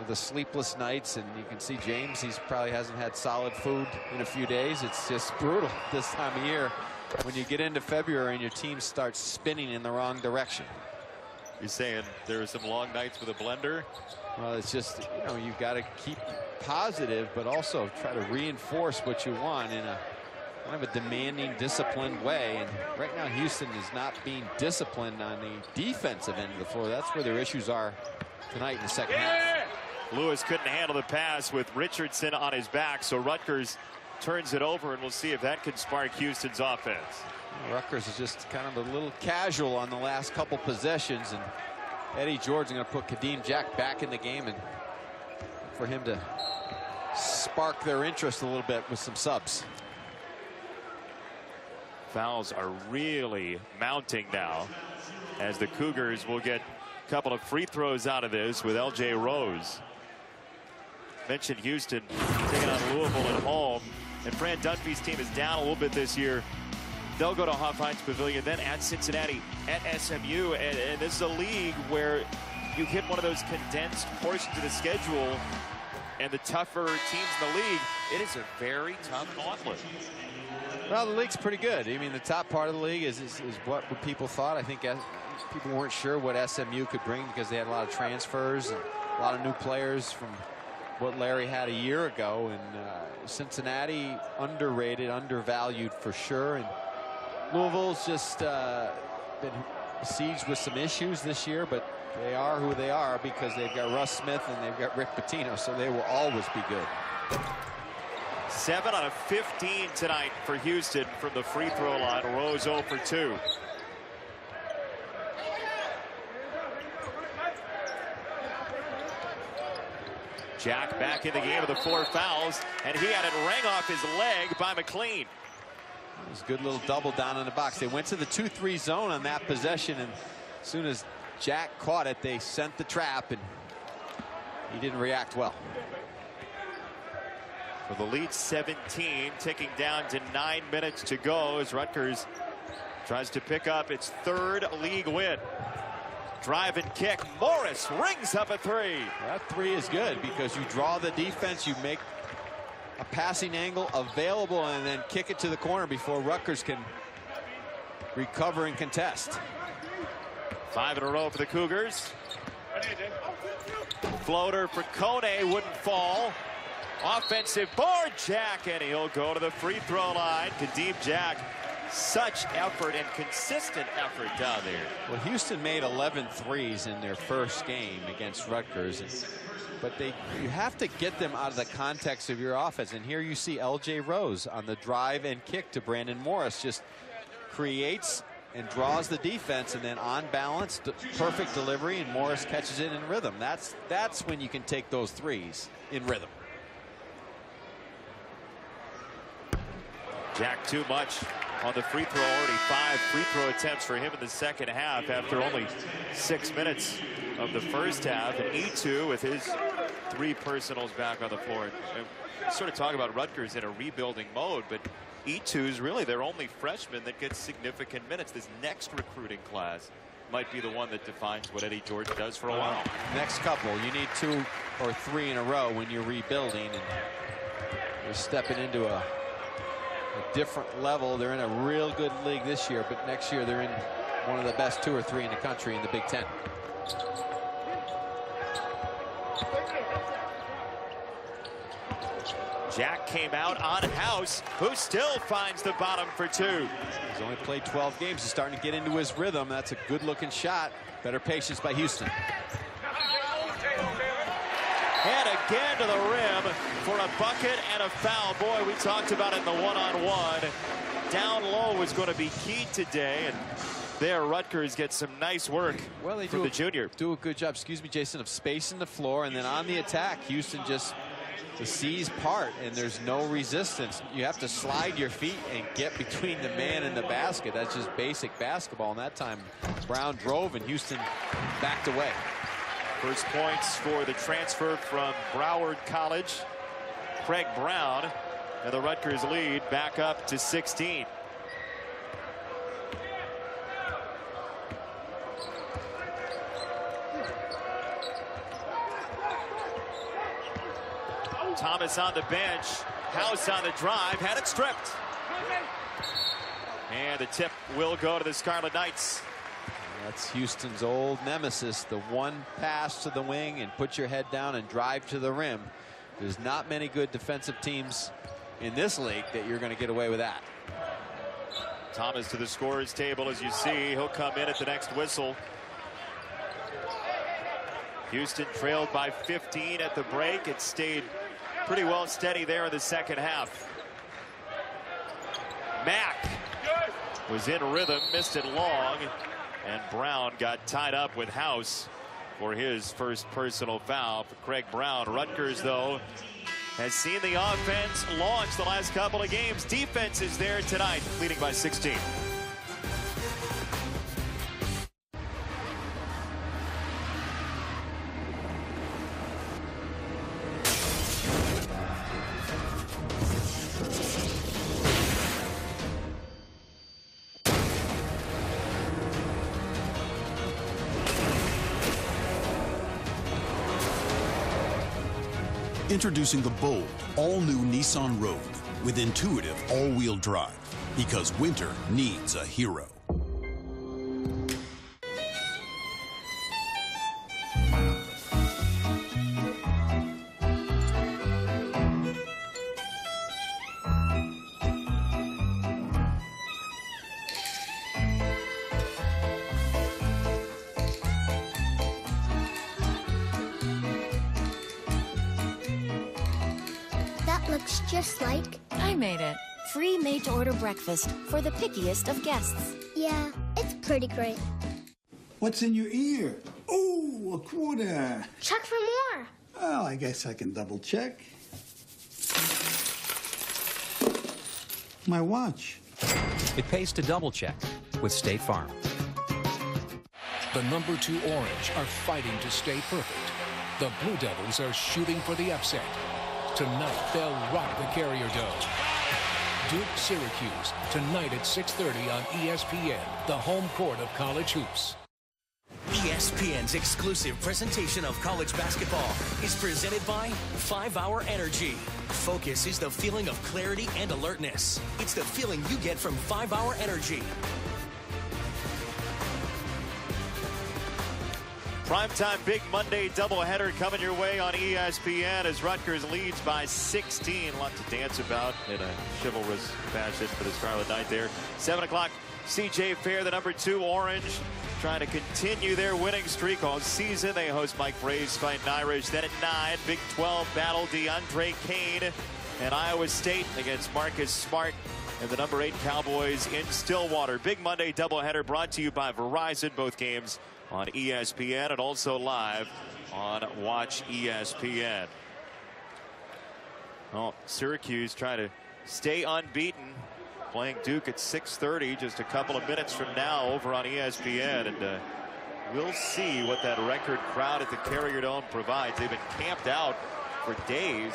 the sleepless nights, and you can see James, he's probably hasn't had solid food in a few days. It's just brutal this time of year when you get into February and your team starts spinning in the wrong direction. You're saying there are some long nights with a blender? Well, it's just, you know, you've got to keep positive, but also try to reinforce what you want in a kind of a demanding, disciplined way. And right now, Houston is not being disciplined on the defensive end of the floor. That's where their issues are tonight in the second half. Lewis couldn't handle the pass with Richardson on his back, so Rutgers turns it over, and we'll see if that can spark Houston's offense. Rutgers is just kind of a little casual on the last couple possessions, and Eddie George is going to put Kadeem Jack back in the game and for him to spark their interest a little bit with some subs. Fouls are really mounting now as the Cougars will get a couple of free throws out of this with L.J. Rose. Mentioned Houston taking on Louisville at home, and Fran Dunphy's team is down a little bit this year. They'll go to Hofheinz Pavilion, then at Cincinnati, at SMU, and this is a league where you hit one of those condensed portions of the schedule, and the tougher teams in the league, it is a very tough gauntlet. Well, the league's pretty good. I mean, the top part of the league is what people thought. I think people weren't sure what SMU could bring because they had a lot of transfers and a lot of new players from what Larry had a year ago. And Cincinnati, underrated, undervalued for sure. And Louisville's just been besieged with some issues this year, but they are who they are because they've got Russ Smith and they've got Rick Pitino, so they will always be good. 7 out of 15 tonight for Houston from the free throw line. Rose 0 for 2. Jack back in the game with the 4 fouls, and he had it rang off his leg by McLean. It was a good little double down in the box. They went to the 2-3 zone on that possession, and as soon as Jack caught it, they sent the trap, and he didn't react well. For the lead 17, ticking down to 9 minutes to go as Rutgers tries to pick up its 3rd league win. Drive and kick. Morris rings up a 3. That 3 is good because you draw the defense, you make a passing angle available, and then kick it to the corner before Rutgers can recover and contest. 5 in a row for the Cougars. Floater for Kone wouldn't fall. Offensive board, Jack, and he'll go to the free throw line. Kadeem Jack, such effort and consistent effort down there. Well, Houston made 11 threes in their first game against Rutgers, but you have to get them out of the context of your offense. And here you see L.J. Rose on the drive and kick to Brandon Morris, just creates and draws the defense, and then on balance, perfect delivery, and Morris catches it in rhythm. That's when you can take those threes in rhythm. Jack too much on the free throw. Already 5 free throw attempts for him in the second half after only 6 minutes of the first half. And E2 with his 3 personals back on the floor. And sort of talk about Rutgers in a rebuilding mode, but E2's really their only freshman that gets significant minutes. This next recruiting class might be the one that defines what Eddie George does for a while. Next couple, you need 2 or 3 in a row when you're rebuilding, and you're stepping into a different level. They're in a real good league this year, but next year they're in one of the best 2 or 3 in the country in the Big Ten. Jack came out on House, who still finds the bottom for 2. He's only played 12 games. He's starting to get into his rhythm. That's a good-looking shot. Better patience by Houston. And again to the rim for a bucket and a foul. Boy, we talked about it in the one-on-one. Down low was going to be key today, and there Rutgers gets some nice work from the junior. Do a good job, excuse me, Jason, of spacing the floor, and then on the attack, Houston just the C's part, and there's no resistance. You have to slide your feet and get between the man and the basket. That's just basic basketball, and that time Brown drove and Houston backed away. First points for the transfer from Broward College, Craig Brown, and the Rutgers lead back up to 16. Thomas on the bench, House on the drive, had it stripped. And the tip will go to the Scarlet Knights. That's Houston's old nemesis, the one pass to the wing and put your head down and drive to the rim. There's not many good defensive teams in this league that you're going to get away with that. Thomas to the scorer's table, as you see. He'll come in at the next whistle. Houston trailed by 15 at the break. It stayed pretty well steady there in the second half. Mack was in rhythm, missed it long, and Brown got tied up with House for his first personal foul for Craig Brown. Rutgers, though, has seen the offense launch the last couple of games. Defense is there tonight, leading by 16. Introducing the bold, all-new Nissan Rogue with intuitive all-wheel drive, because winter needs a hero. Looks just like... I made it. Free made-to-order breakfast for the pickiest of guests. Yeah, it's pretty great. What's in your ear? Oh, a quarter. Check for more. Well, I guess I can double check. My watch. It pays to double check with State Farm. The number 2 Orange are fighting to stay perfect. The Blue Devils are shooting for the upset. Tonight, they'll rock the Carrier Dome. Duke Syracuse, tonight at 6:30 on ESPN, the home court of college hoops. ESPN's exclusive presentation of college basketball is presented by 5-Hour Energy. Focus is the feeling of clarity and alertness. It's the feeling you get from 5-Hour Energy. Primetime Big Monday doubleheader coming your way on ESPN as Rutgers leads by 16. A lot to dance about in a chivalrous fashion for the Scarlet Knight there. 7 o'clock, CJ Fair, the number 2 Orange, trying to continue their winning streak all season. They host Mike Bray's Fighting Irish. Then at 9, Big 12 battle, DeAndre Kane and Iowa State against Marcus Smart and the number 8 Cowboys in Stillwater. Big Monday doubleheader brought to you by Verizon. Both games on ESPN and also live on Watch ESPN. Well, Syracuse trying to stay unbeaten, playing Duke at 6:30, just a couple of minutes from now over on ESPN, and we'll see what that record crowd at the Carrier Dome provides. They've been camped out for days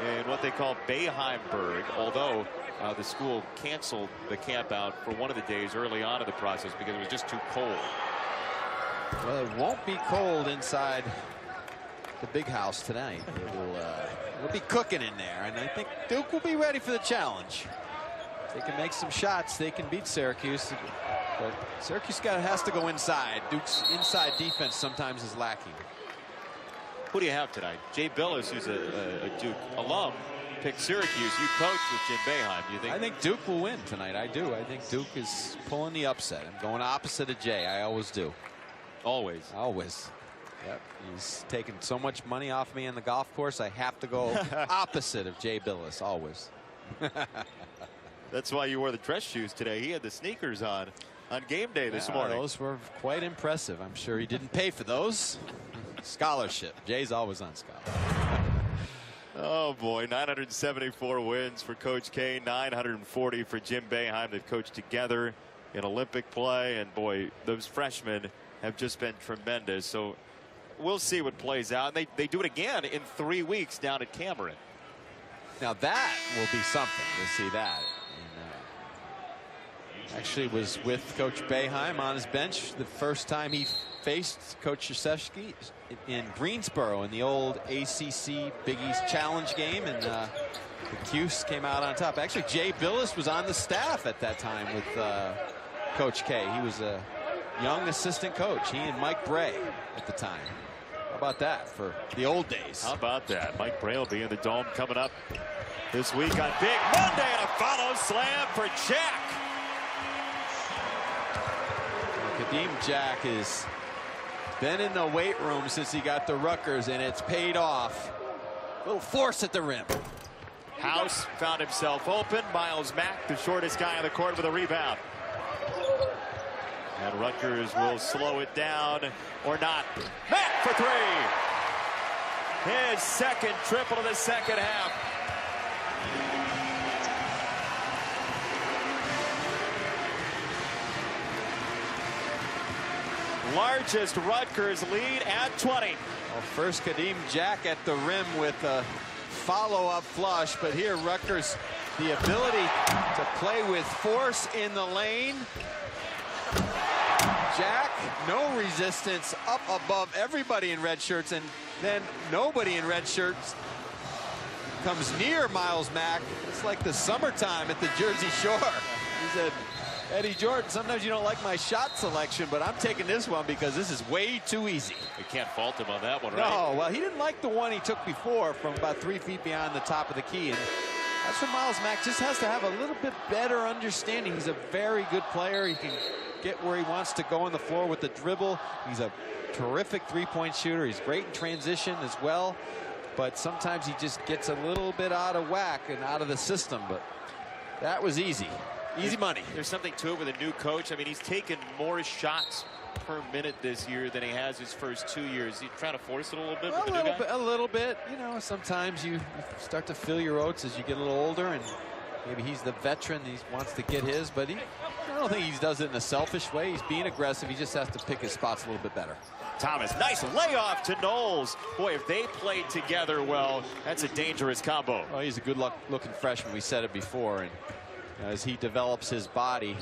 in what they call Bayheimburg, although the school canceled the camp out for one of the days early on in the process because it was just too cold. Well, it won't be cold inside the big house tonight. It'll be cooking in there, and I think Duke will be ready for the challenge. If they can make some shots, they can beat Syracuse. But Syracuse has to go inside. Duke's inside defense sometimes is lacking. Who do you have tonight? Jay Billis, who's a Duke alum, picked Syracuse. You coached with Jim Boeheim. Do you think? I think Duke will win tonight. I do. I think Duke is pulling the upset. I'm going opposite of Jay. I always do. Always. Always. Yep. He's taking so much money off me on the golf course. I have to go opposite of Jay Billis. Always. That's why you wore the dress shoes today. He had the sneakers on game day this morning. Those were quite impressive. I'm sure he didn't pay for those. Scholarship. Jay's always on scholarship. Oh boy, 974 wins for Coach K, 940 for Jim Boeheim. They've coached together in Olympic play, and boy, those freshmen have just been tremendous. So we'll see what plays out. And they do it again in 3 weeks down at Cameron. Now that will be something to see that. And, actually was with Coach Boeheim on his bench the first time he faced Coach Krzyzewski in Greensboro in the old ACC Big East Challenge game, and the Cuse came out on top. Actually, Jay Billis was on the staff at that time with Coach K. He was a young assistant coach. He and Mike Bray at the time. How about that for the old days? How about that? Mike Bray will be in the Dome coming up this week on Big Monday, and a follow slam for Jack. Kadeem Jack has been in the weight room since he got to Rutgers, and it's paid off. A little force at the rim. House found himself open. Miles Mack, the shortest guy on the court, with a rebound. And Rutgers will slow it down or not. Mack for three. His second triple of the second half. Largest Rutgers lead at 20. Well, first Kadeem Jack at the rim with a follow-up flush, but here Rutgers, the ability to play with force in the lane. Jack, no resistance, up above everybody in red shirts, and then nobody in red shirts comes near Miles Mack. It's like the summertime at the Jersey Shore. He said, Eddie Jordan, sometimes you don't like my shot selection, but I'm taking this one because this is way too easy. You can't fault him on that one, right? No, well, he didn't like the one he took before from about 3 feet beyond the top of the key. And that's what Miles Mack just has to have a little bit better understanding. He's a very good player. He can get where he wants to go on the floor with the dribble. He's a terrific three-point shooter. He's great in transition as well. But sometimes he just gets a little bit out of whack and out of the system. But that was easy. Easy money. There's something to it with a new coach. I mean, he's taken more shots per minute this year than he has his first 2 years. He's trying to force it a little bit with the new guy? A little bit. You know, sometimes you start to fill your oats as you get a little older, and maybe he's the veteran. He wants to get his, but I don't think he does it in a selfish way. He's being aggressive. He just has to pick his spots a little bit better. Thomas, nice layoff to Knowles. Boy, if they played together well, that's a dangerous combo. Well, he's a good-looking freshman. We said it before, and as he develops his body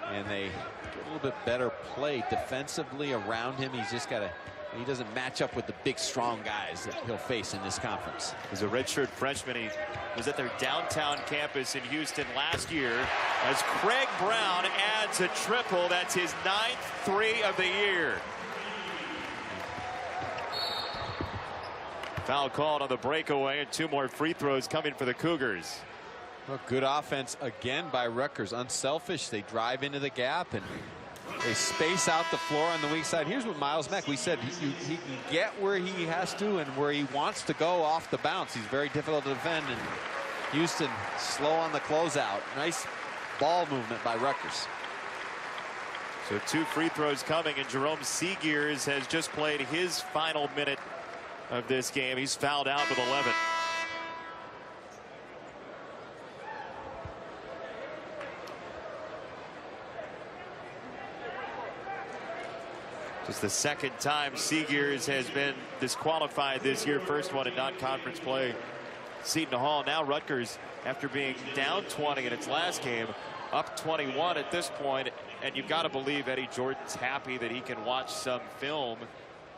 and they get a little bit better play defensively around him, he's just got to, he doesn't match up with the big strong guys that he'll face in this conference. He's a redshirt freshman. He was at their downtown campus in Houston last year as Craig Brown adds a triple. That's his 9th three of the year. Foul called on the breakaway, and 2 more free throws coming for the Cougars. Well, good offense again by Rutgers. Unselfish. They drive into the gap and they space out the floor on the weak side. Here's what Miles Mack, we said he can get where he has to and where he wants to go off the bounce. He's very difficult to defend, and Houston slow on the closeout. Nice ball movement by Rutgers. So 2 free throws coming, and Jerome Seegears has just played his final minute of this game. He's fouled out with 11. It's the second time Seegears has been disqualified this year. First one in non-conference play. Seton Hall. Now Rutgers, after being down 20 in its last game, up 21 at this point. And you've got to believe Eddie Jordan's happy that he can watch some film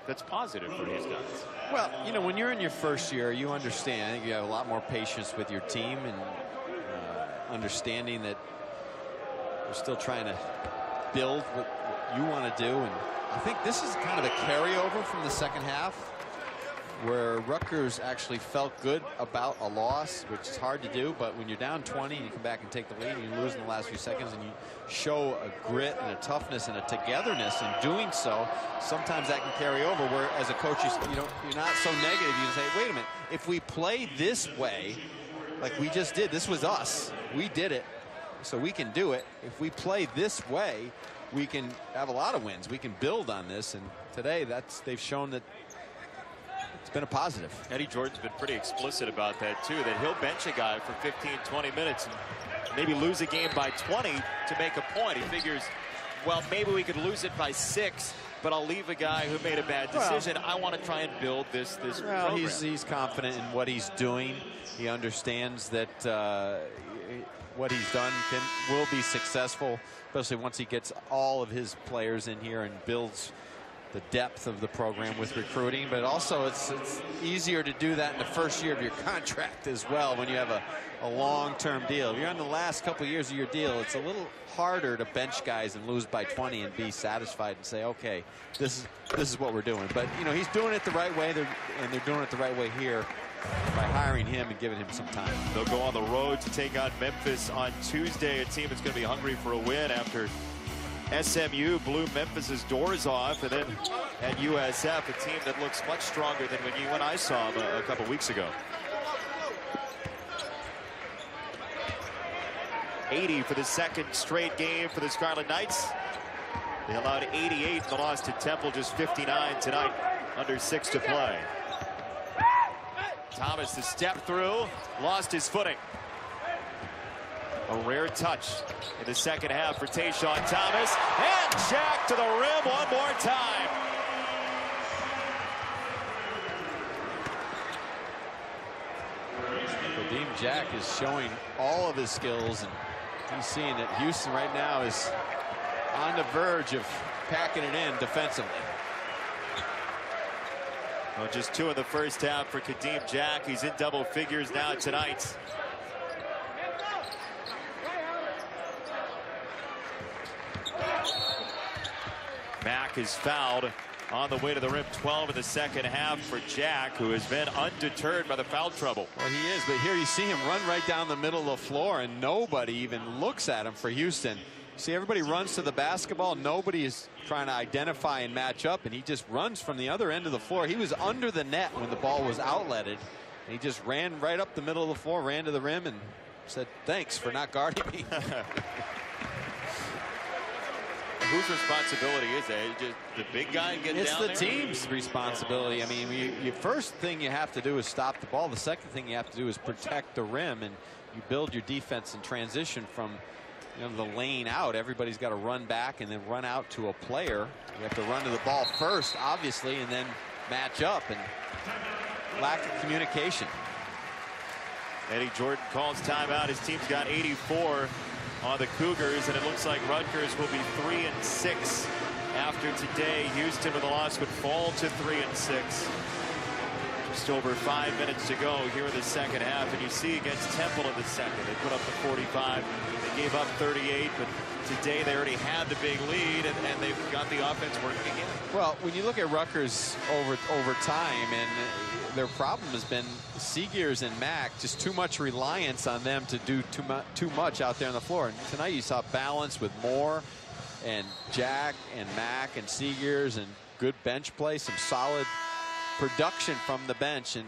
that's positive for his guys. Well, you know, when you're in your first year, you understand. I think you have a lot more patience with your team and understanding that you're still trying to build what you want to do. And I think this is kind of a carryover from the second half. where Rutgers actually felt good about a loss, which is hard to do, but when you're down 20 and you come back and take the lead and you lose in the last few seconds and you show a grit and a toughness and a togetherness in doing so, sometimes that can carry over, where as a coach you're not so negative. You can say, wait a minute, if we play this way like we just did, this was us, we did it, so we can do it. If we play this way, we can have a lot of wins. We can build on this, and today they've shown that it's been a positive. Eddie Jordan's been pretty explicit about that too, that he'll bench a guy for 15-20 minutes and maybe lose a game by 20 to make a point. He figures, well, maybe we could lose it by 6, but I'll leave a guy who made a bad decision. I want to try and build this program. He's confident in what he's doing. He understands that what he's done will be successful, especially once he gets all of his players in here and builds the depth of the program with recruiting. But also it's easier to do that in the first year of your contract as well, when you have a long-term deal. If you're on the last couple of years of your deal, it's a little harder to bench guys and lose by 20 and be satisfied and say, okay, this is what we're doing. But you know, he's doing it the right way, and they're doing it the right way here by hiring him and giving him some time. They'll go on the road to take on Memphis on Tuesday, a team that's going to be hungry for a win after SMU blew Memphis's doors off, and then at USF, a team that looks much stronger than when you and I saw them a couple weeks ago. 80 for the second straight game for the Scarlet Knights. They allowed 88 in the loss to Temple, just 59 tonight, under 6 to play. Thomas, the step through, lost his footing. A rare touch in the second half for Tayshawn Thomas, and Jack to the rim one more time. Kadeem Jack is showing all of his skills, and he's seeing that Houston right now is on the verge of packing it in defensively. Well, just 2 in the first half for Kadeem Jack. He's in double figures now tonight. Mack is fouled on the way to the rim. 12 in the second half for Jack, who has been undeterred by the foul trouble. Well, he is, but here you see him run right down the middle of the floor, and nobody even looks at him for Houston. See, everybody runs to the basketball. Nobody is trying to identify and match up, and he just runs from the other end of the floor. He was under the net when the ball was outletted, and he just ran right up the middle of the floor, ran to the rim, and said, thanks for not guarding me. Whose responsibility is that? Just the big guy getting down there? It's the team's responsibility. I mean, the first thing you have to do is stop the ball. The second thing you have to do is protect the rim, and you build your defense in transition from the lane out. Everybody's got to run back and then run out to a player. You have to run to the ball first, obviously, and then match up, and lack of communication. Eddie Jordan calls timeout. His team's got 84 on the Cougars, and it looks like Rutgers will be 3-6 after today. Houston with a loss would fall to 3-6. Just over 5 minutes to go here in the second half, and you see against Temple in the second, they put up the 45. They gave up 38, but today they already had the big lead, and they've got the offense working again. Well, when you look at Rutgers over time, and their problem has been Seegers and Mack, just too much reliance on them to do too much out there on the floor. And tonight you saw balance with Moore and Jack and Mack and Seegers, and good bench play, some solid production from the bench, and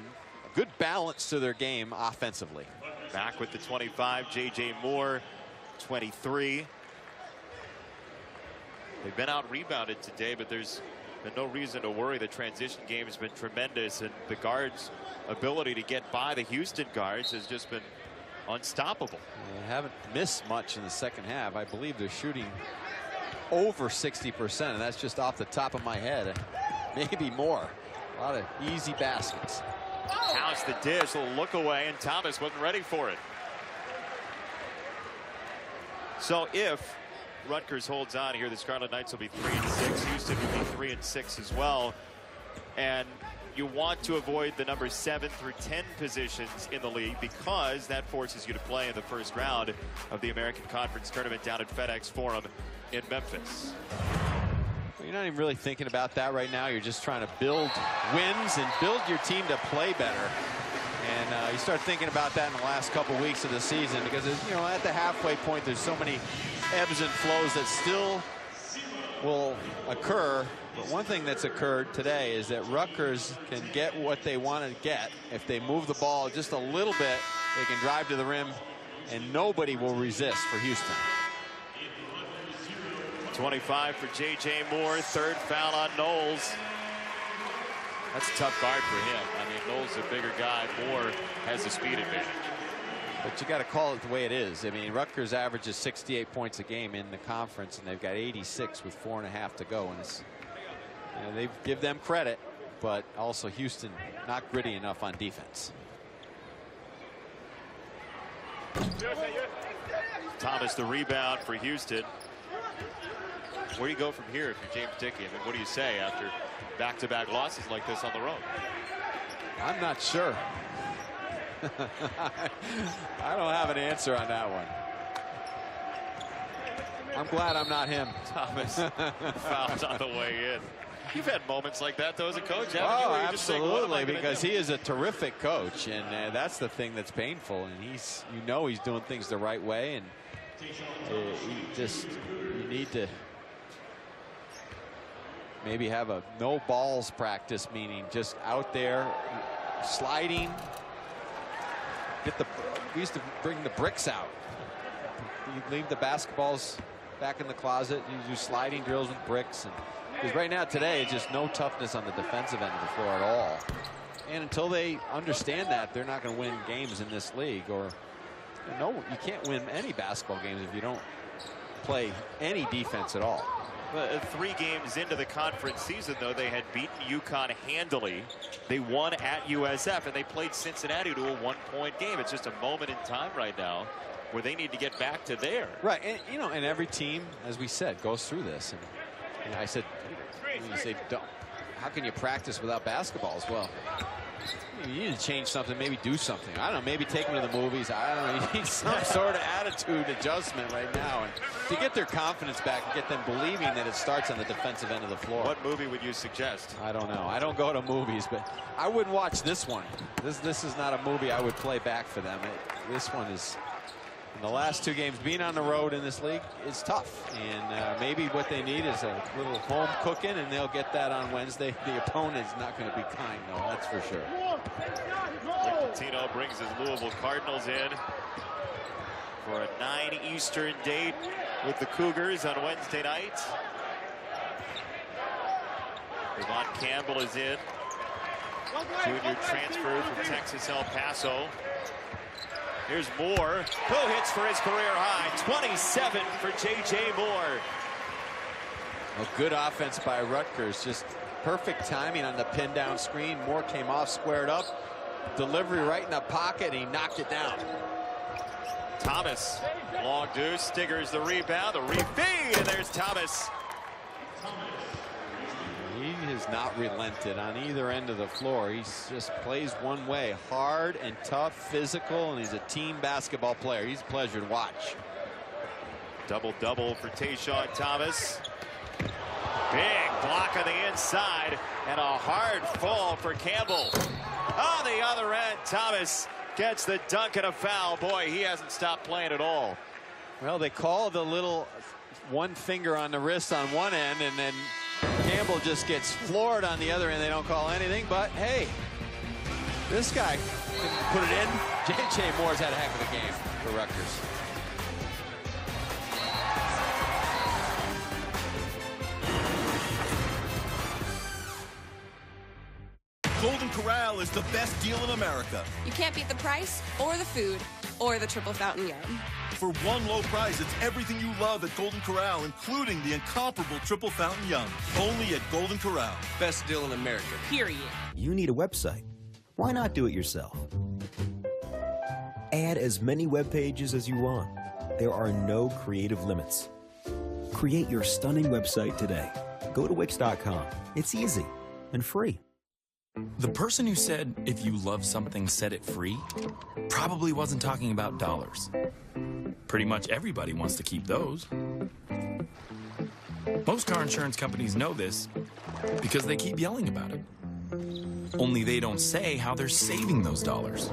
good balance to their game offensively. Mack with the 25, J.J. Moore 23. They've been out rebounded today, but there's been no reason to worry. The transition game has been tremendous, and the guards' ability to get by the Houston guards has just been unstoppable. They haven't missed much in the second half. I believe they're shooting over 60%, and that's just off the top of my head. Maybe more. A lot of easy baskets. Counts the dish, a little look away, and Thomas wasn't ready for it. So if Rutgers holds on here, the Scarlet Knights will be 3-6. Houston will be 3-6 as well. And you want to avoid the number 7 through 10 positions in the league, because that forces you to play in the first round of the American Conference Tournament down at FedEx Forum in Memphis. You're not even really thinking about that right now. You're just trying to build wins and build your team to play better. And you start thinking about that in the last couple weeks of the season because, you know, at the halfway point, there's so many ebbs and flows that still will occur. But one thing that's occurred today is that Rutgers can get what they want to get. If they move the ball just a little bit, they can drive to the rim, and nobody will resist for Houston. 25 for J.J. Moore, third foul on Knowles. That's a tough guard for him. I mean, Knowles is a bigger guy. Moore has the speed advantage. But you got to call it the way it is. I mean, Rutgers averages 68 points a game in the conference, and they've got 86 with 4.5 to go. And it's, you know, they give them credit, but also Houston not gritty enough on defense. Thomas the rebound for Houston. Where do you go from here if you're James Dickey? I mean, what do you say after back-to-back losses like this on the road? I'm not sure. I don't have an answer on that one. I'm glad I'm not him. Thomas fouled on the way in. You've had moments like that, though, as a coach, haven't you? Oh, Where you're just saying, what am I absolutely, gonna because do? he is a terrific coach, and that's the thing that's painful. And he's, you know, he's doing things the right way, and you need to maybe have a no balls practice, meaning just out there sliding. We used to bring the bricks out. You leave the basketballs back in the closet. You do sliding drills with bricks, and because right now today it's just no toughness on the defensive end of the floor at all. And until they understand that, they're not going to win games in this league. Or you can't win any basketball games if you don't play any defense at all. 3 games into the conference season, though, they had beaten UConn handily. They won at USF, and they played Cincinnati to a 1-point game. It's just a moment in time right now where they need to get back to there. Right, and you know, and every team, as we said, goes through this. And I said, you say, how can you practice without basketballs? Well, you need to change something, maybe do something. I don't know, maybe take them to the movies. I don't know, you need some sort of attitude adjustment right now. And to get their confidence back and get them believing that it starts on the defensive end of the floor. What movie would you suggest? I don't know. I don't go to movies, but I wouldn't watch this one. This is not a movie I would play back for them. This one is, in the last 2 games, being on the road in this league is tough. And maybe what they need is a little home cooking, and they'll get that on Wednesday. The opponent is not going to be kind, though, that's for sure. Rick Pitino brings his Louisville Cardinals in for a 9 Eastern date with the Cougars on Wednesday night. Devon Campbell is in. Junior transfer from Texas El Paso. Here's Moore, who hits for his career high. 27 for J.J. Moore. A good offense by Rutgers. Just perfect timing on the pin down screen. Moore came off, squared up. Delivery right in the pocket, and he knocked it down. Thomas, long deuce, Stiggers the rebound, the refeed, and there's Thomas. He has not relented on either end of the floor. He just plays one way, hard and tough, physical, and he's a team basketball player. He's a pleasure to watch. Double-double for Tayshaun Thomas. Big block on the inside, and a hard fall for Campbell. On the other end, Thomas gets the dunk and a foul. Boy, he hasn't stopped playing at all. Well, they call the little one finger on the wrist on one end, and then Campbell just gets floored on the other end. They don't call anything, but hey, this guy can put it in. J.J. Moore's had a heck of a game for Rutgers. Golden Corral is the best deal in America. You can't beat the price or the food or the triple fountain yum. For one low price, it's everything you love at Golden Corral, including the incomparable triple fountain yum. Only at Golden Corral. Best deal in America. Period. You need a website. Why not do it yourself? Add as many web pages as you want. There are no creative limits. Create your stunning website today. Go to Wix.com. It's easy and free. The person who said, if you love something, set it free, probably wasn't talking about dollars. Pretty much everybody wants to keep those. Most car insurance companies know this because they keep yelling about it. Only they don't say how they're saving those dollars.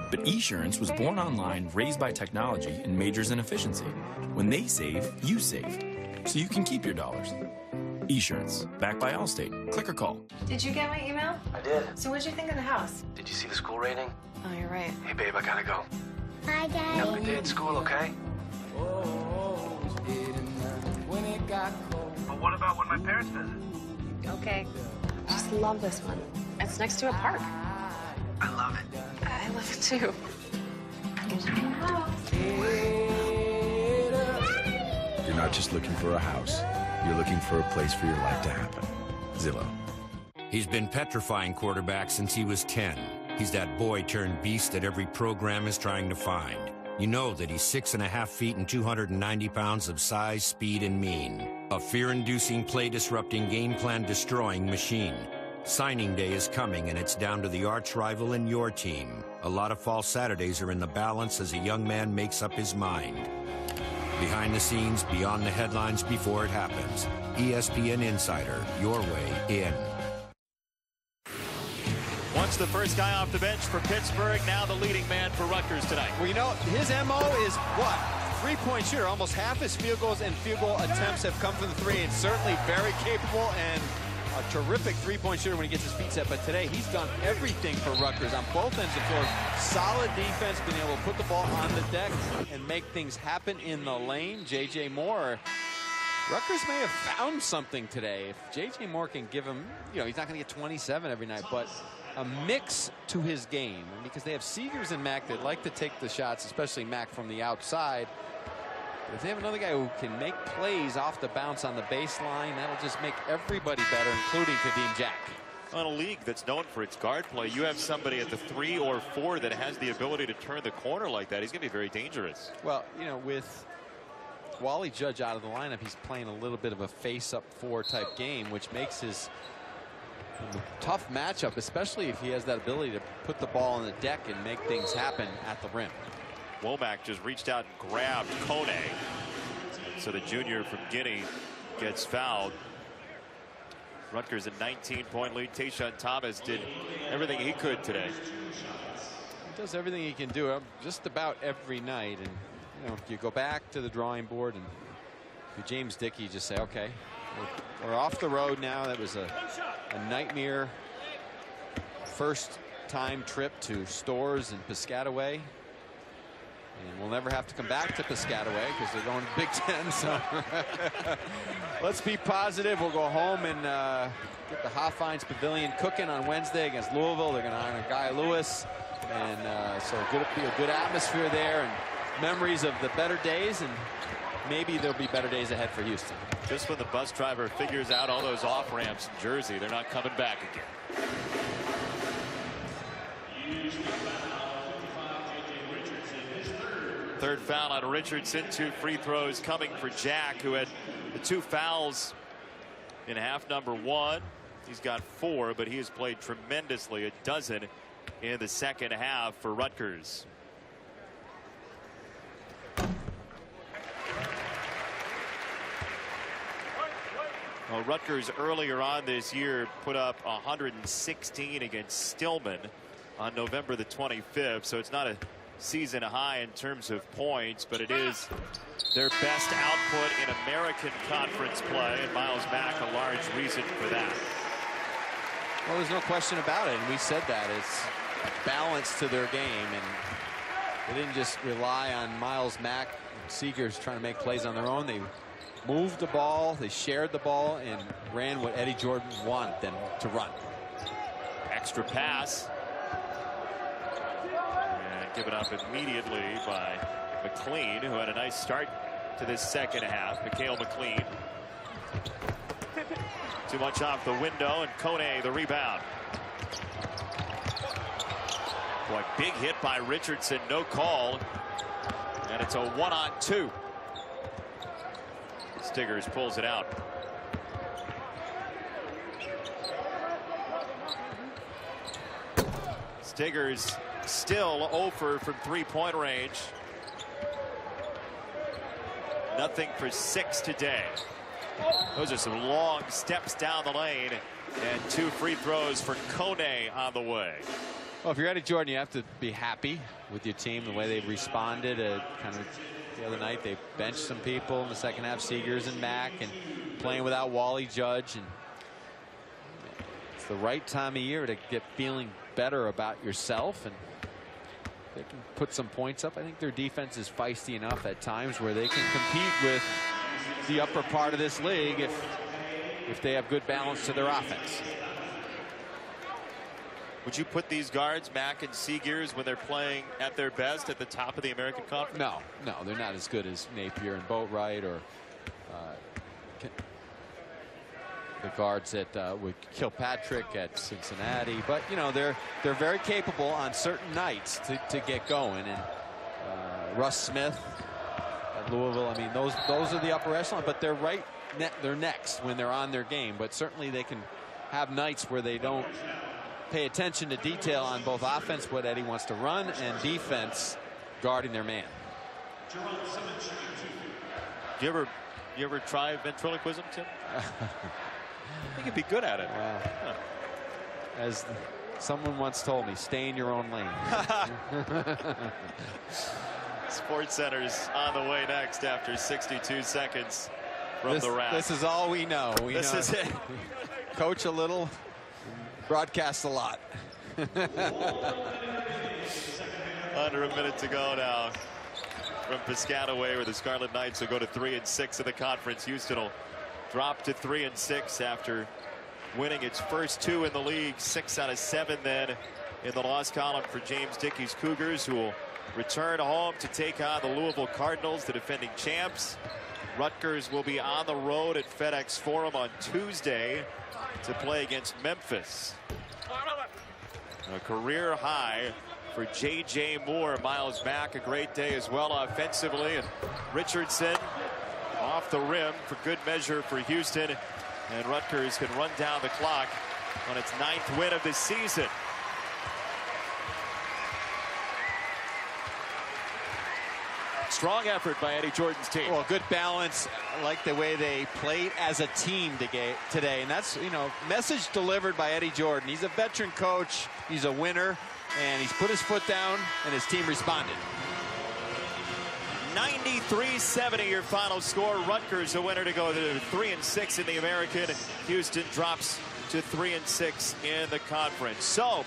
But Esurance was born online, raised by technology, and majors in efficiency. When they save, you saved. So you can keep your dollars. Esurance, backed by Allstate. Click or call. Did you get my email? I did. So what'd you think of the house? Did you see the school rating? Oh, you're right. Hey, babe, I gotta go. Bye, Daddy. Have a good day at school, okay? But what about when my parents visit? Okay. Just love this one. It's next to a park. I love it. I love it too. You're not just looking for a house. You're looking for a place for your life to happen. Zillow. He's been petrifying quarterbacks since he was 10. He's that boy turned beast that every program is trying to find. You know that he's 6.5 feet and 290 pounds of size, speed, and mean. A fear-inducing, play-disrupting, game plan-destroying machine. Signing day is coming, and it's down to the arch rival in your team. A lot of fall Saturdays are in the balance as a young man makes up his mind. Behind the scenes, beyond the headlines, before it happens. ESPN Insider, your way in. Once the first guy off the bench for Pittsburgh, now the leading man for Rutgers tonight. Well, you know, his MO is what? Three-point shooter. Almost half his field goals and field goal attempts have come from the three, and certainly very capable and a terrific three-point shooter when he gets his feet set. But today, he's done everything for Rutgers on both ends of the floor. Solid defense, being able to put the ball on the deck and make things happen in the lane. J.J. Moore, Rutgers may have found something today. If J.J. Moore can give him, you know, he's not going to get 27 every night, but a mix to his game, because they have Seegers and Mack that like to take the shots, especially Mack from the outside. But if they have another guy who can make plays off the bounce on the baseline, that'll just make everybody better, including Kadeem Jack. On a league that's known for its guard play, you have somebody at the 3 or 4 that has the ability to turn the corner like that. He's going to be very dangerous. Well, you know, with Wally Judge out of the lineup, he's playing a little bit of a face-up 4 type game, which makes his tough matchup, especially if he has that ability to put the ball on the deck and make things happen at the rim. Womack just reached out and grabbed Kone. So the junior from Guinea gets fouled. Rutgers a 19-point lead. Tayshaun Thomas did everything he could today. He does everything he can do just about every night. And, you know, you go back to the drawing board and if you're James Dickey, just say, okay, we're off the road now. That was a nightmare first time trip to Storrs and Piscataway. And we'll never have to come back to Piscataway because they're going to Big Ten. So let's be positive. We'll go home and get the Hofheinz Pavilion cooking on Wednesday against Louisville. They're going to honor Guy Lewis. And so it'll be a good atmosphere there and memories of the better days. And maybe there'll be better days ahead for Houston. Just when the bus driver figures out all those off ramps in Jersey, they're not coming back again. Third foul on Richardson. 2 free throws coming for Jack, who had the 2 fouls in half number 1. He's got 4, but he has played tremendously, a dozen in the second half for Rutgers. Well, Rutgers earlier on this year put up 116 against Stillman on November the 25th. So it's not a season high in terms of points, but it is their best output in American Conference play, and Miles Mack a large reason for that. Well, there's no question about it, and we said that. It's a balance to their game, and they didn't just rely on Miles Mack and Seegers trying to make plays on their own. They moved the ball, they shared the ball, and ran what Eddie Jordan wanted them to run. Extra pass. And given up immediately by McLean, who had a nice start to this second half. Mikhail McLean. Too much off the window, and Kone the rebound. Boy, big hit by Richardson, no call. And it's a 1-on-2. Stiggers pulls it out. Stiggers still over from 3-point range. Nothing for 6 today. Those are some long steps down the lane, and 2 free throws for Kone on the way. Well, if you're Eddie Jordan, you have to be happy with your team, the way they've responded. Kind of the other night, they benched some people in the second half, Seegers and Mack, and playing without Wally Judge. And it's the right time of year to get feeling better about yourself, and they can put some points up. I think their defense is feisty enough at times where they can compete with the upper part of this league if they have good balance to their offense. Would you put these guards, Mack and Seegers, when they're playing at their best at the top of the American Conference? No, they're not as good as Napier and Boatwright or the guards that would Kilpatrick at Cincinnati. But you know, they're very capable on certain nights to get going. And Russ Smith at Louisville. I mean, those are the upper echelon. But they're they're next when they're on their game. But certainly they can have nights where they don't pay attention to detail on both offense, what Eddie wants to run, and defense, guarding their man. Do you ever try ventriloquism, Tim? I think you'd be good at it. As someone once told me, stay in your own lane. Sports Center's on the way next after 62 seconds from the rack. This is all we know. This is it. Coach a little, broadcast a lot. Under a minute to go now from Piscataway, where the Scarlet Knights will go to 3-6 in the conference. Houston will drop to 3-6 after winning its first 2 in the league. 6 out of 7 then in the loss column for James Dickey's Cougars, who will return home to take on the Louisville Cardinals, the defending champs. Rutgers will be on the road at FedEx Forum on Tuesday to play against Memphis. A career high for J.J. Moore. Miles Mack, a great day as well offensively. And Richardson off the rim for good measure for Houston. And Rutgers can run down the clock on its 9th win of the season. Strong effort by Eddie Jordan's team. Well, good balance. I like the way they played as a team today. And that's, you know, message delivered by Eddie Jordan. He's a veteran coach. He's a winner. And he's put his foot down, and his team responded. 93-70 your final score. Rutgers a winner to go to 3-6 in the American. Houston drops to 3-6 in the conference. So,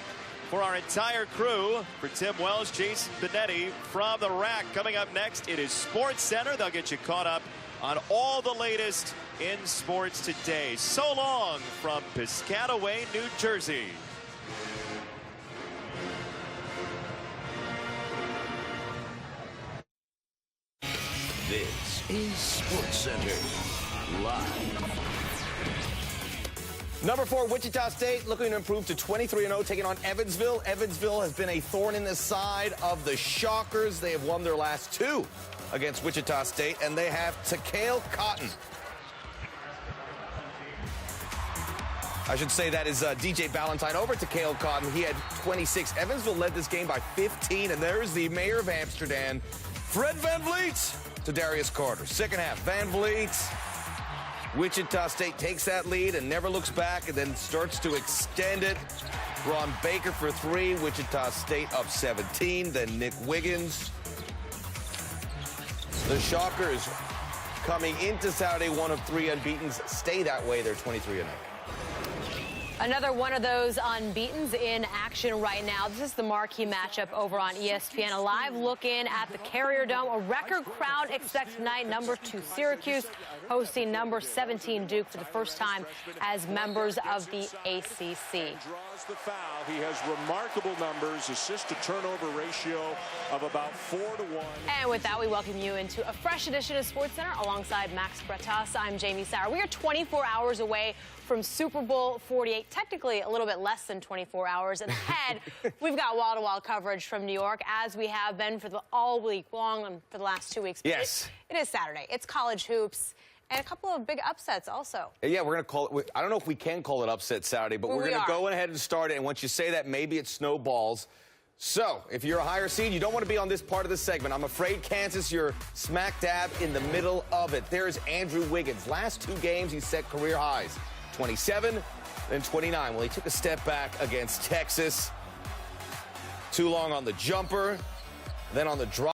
for our entire crew, for Tim Wells, Jason Benetti from the rack, coming up next, it is Sports Center. They'll get you caught up on all the latest in sports today. So long from Piscataway, New Jersey. This is Sports Center Live. Number 4, Wichita State looking to improve to 23-0, taking on Evansville. Evansville has been a thorn in the side of the Shockers. They have won their last 2 against Wichita State, and they have Takale Cotton. I should say that is DJ Ballantyne over Takale Cotton. He had 26. Evansville led this game by 15, and there's the mayor of Amsterdam, Fred Van Vliet, to Darius Carter. Second half, Van Vliet. Wichita State takes that lead and never looks back, and then starts to extend it. Ron Baker for 3. Wichita State up 17. Then Nick Wiggins. The Shockers coming into Saturday 1 of 3 unbeatens. Stay that way. They're 23-0. Another one of those unbeatens in action right now. This is the marquee matchup over on ESPN. A live look in at the Carrier Dome. A record crowd expects tonight. Number 2 Syracuse hosting number 17 Duke for the first time as members of the ACC. Draws the foul. He has remarkable numbers, assist to turnover ratio of about 4-1. And with that, we welcome you into a fresh edition of Sports Center alongside Max Bretas. I'm Jamie Sauer. We are 24 hours away from Super Bowl 48, technically a little bit less than 24 hours. And ahead, we've got wall-to-wall coverage from New York, as we have been for all week long and for the last 2 weeks. But yes. It is Saturday. It's college hoops. And a couple of big upsets also. Yeah, we're going to call it, I don't know if we can call it upset Saturday, but we're going to go ahead and start it. And once you say that, maybe it snowballs. So, if you're a higher seed, you don't want to be on this part of the segment. I'm afraid, Kansas, you're smack dab in the middle of it. There's Andrew Wiggins. Last 2 games, he set career highs. 27, then 29. Well, he took a step back against Texas. Too long on the jumper, then on the drop.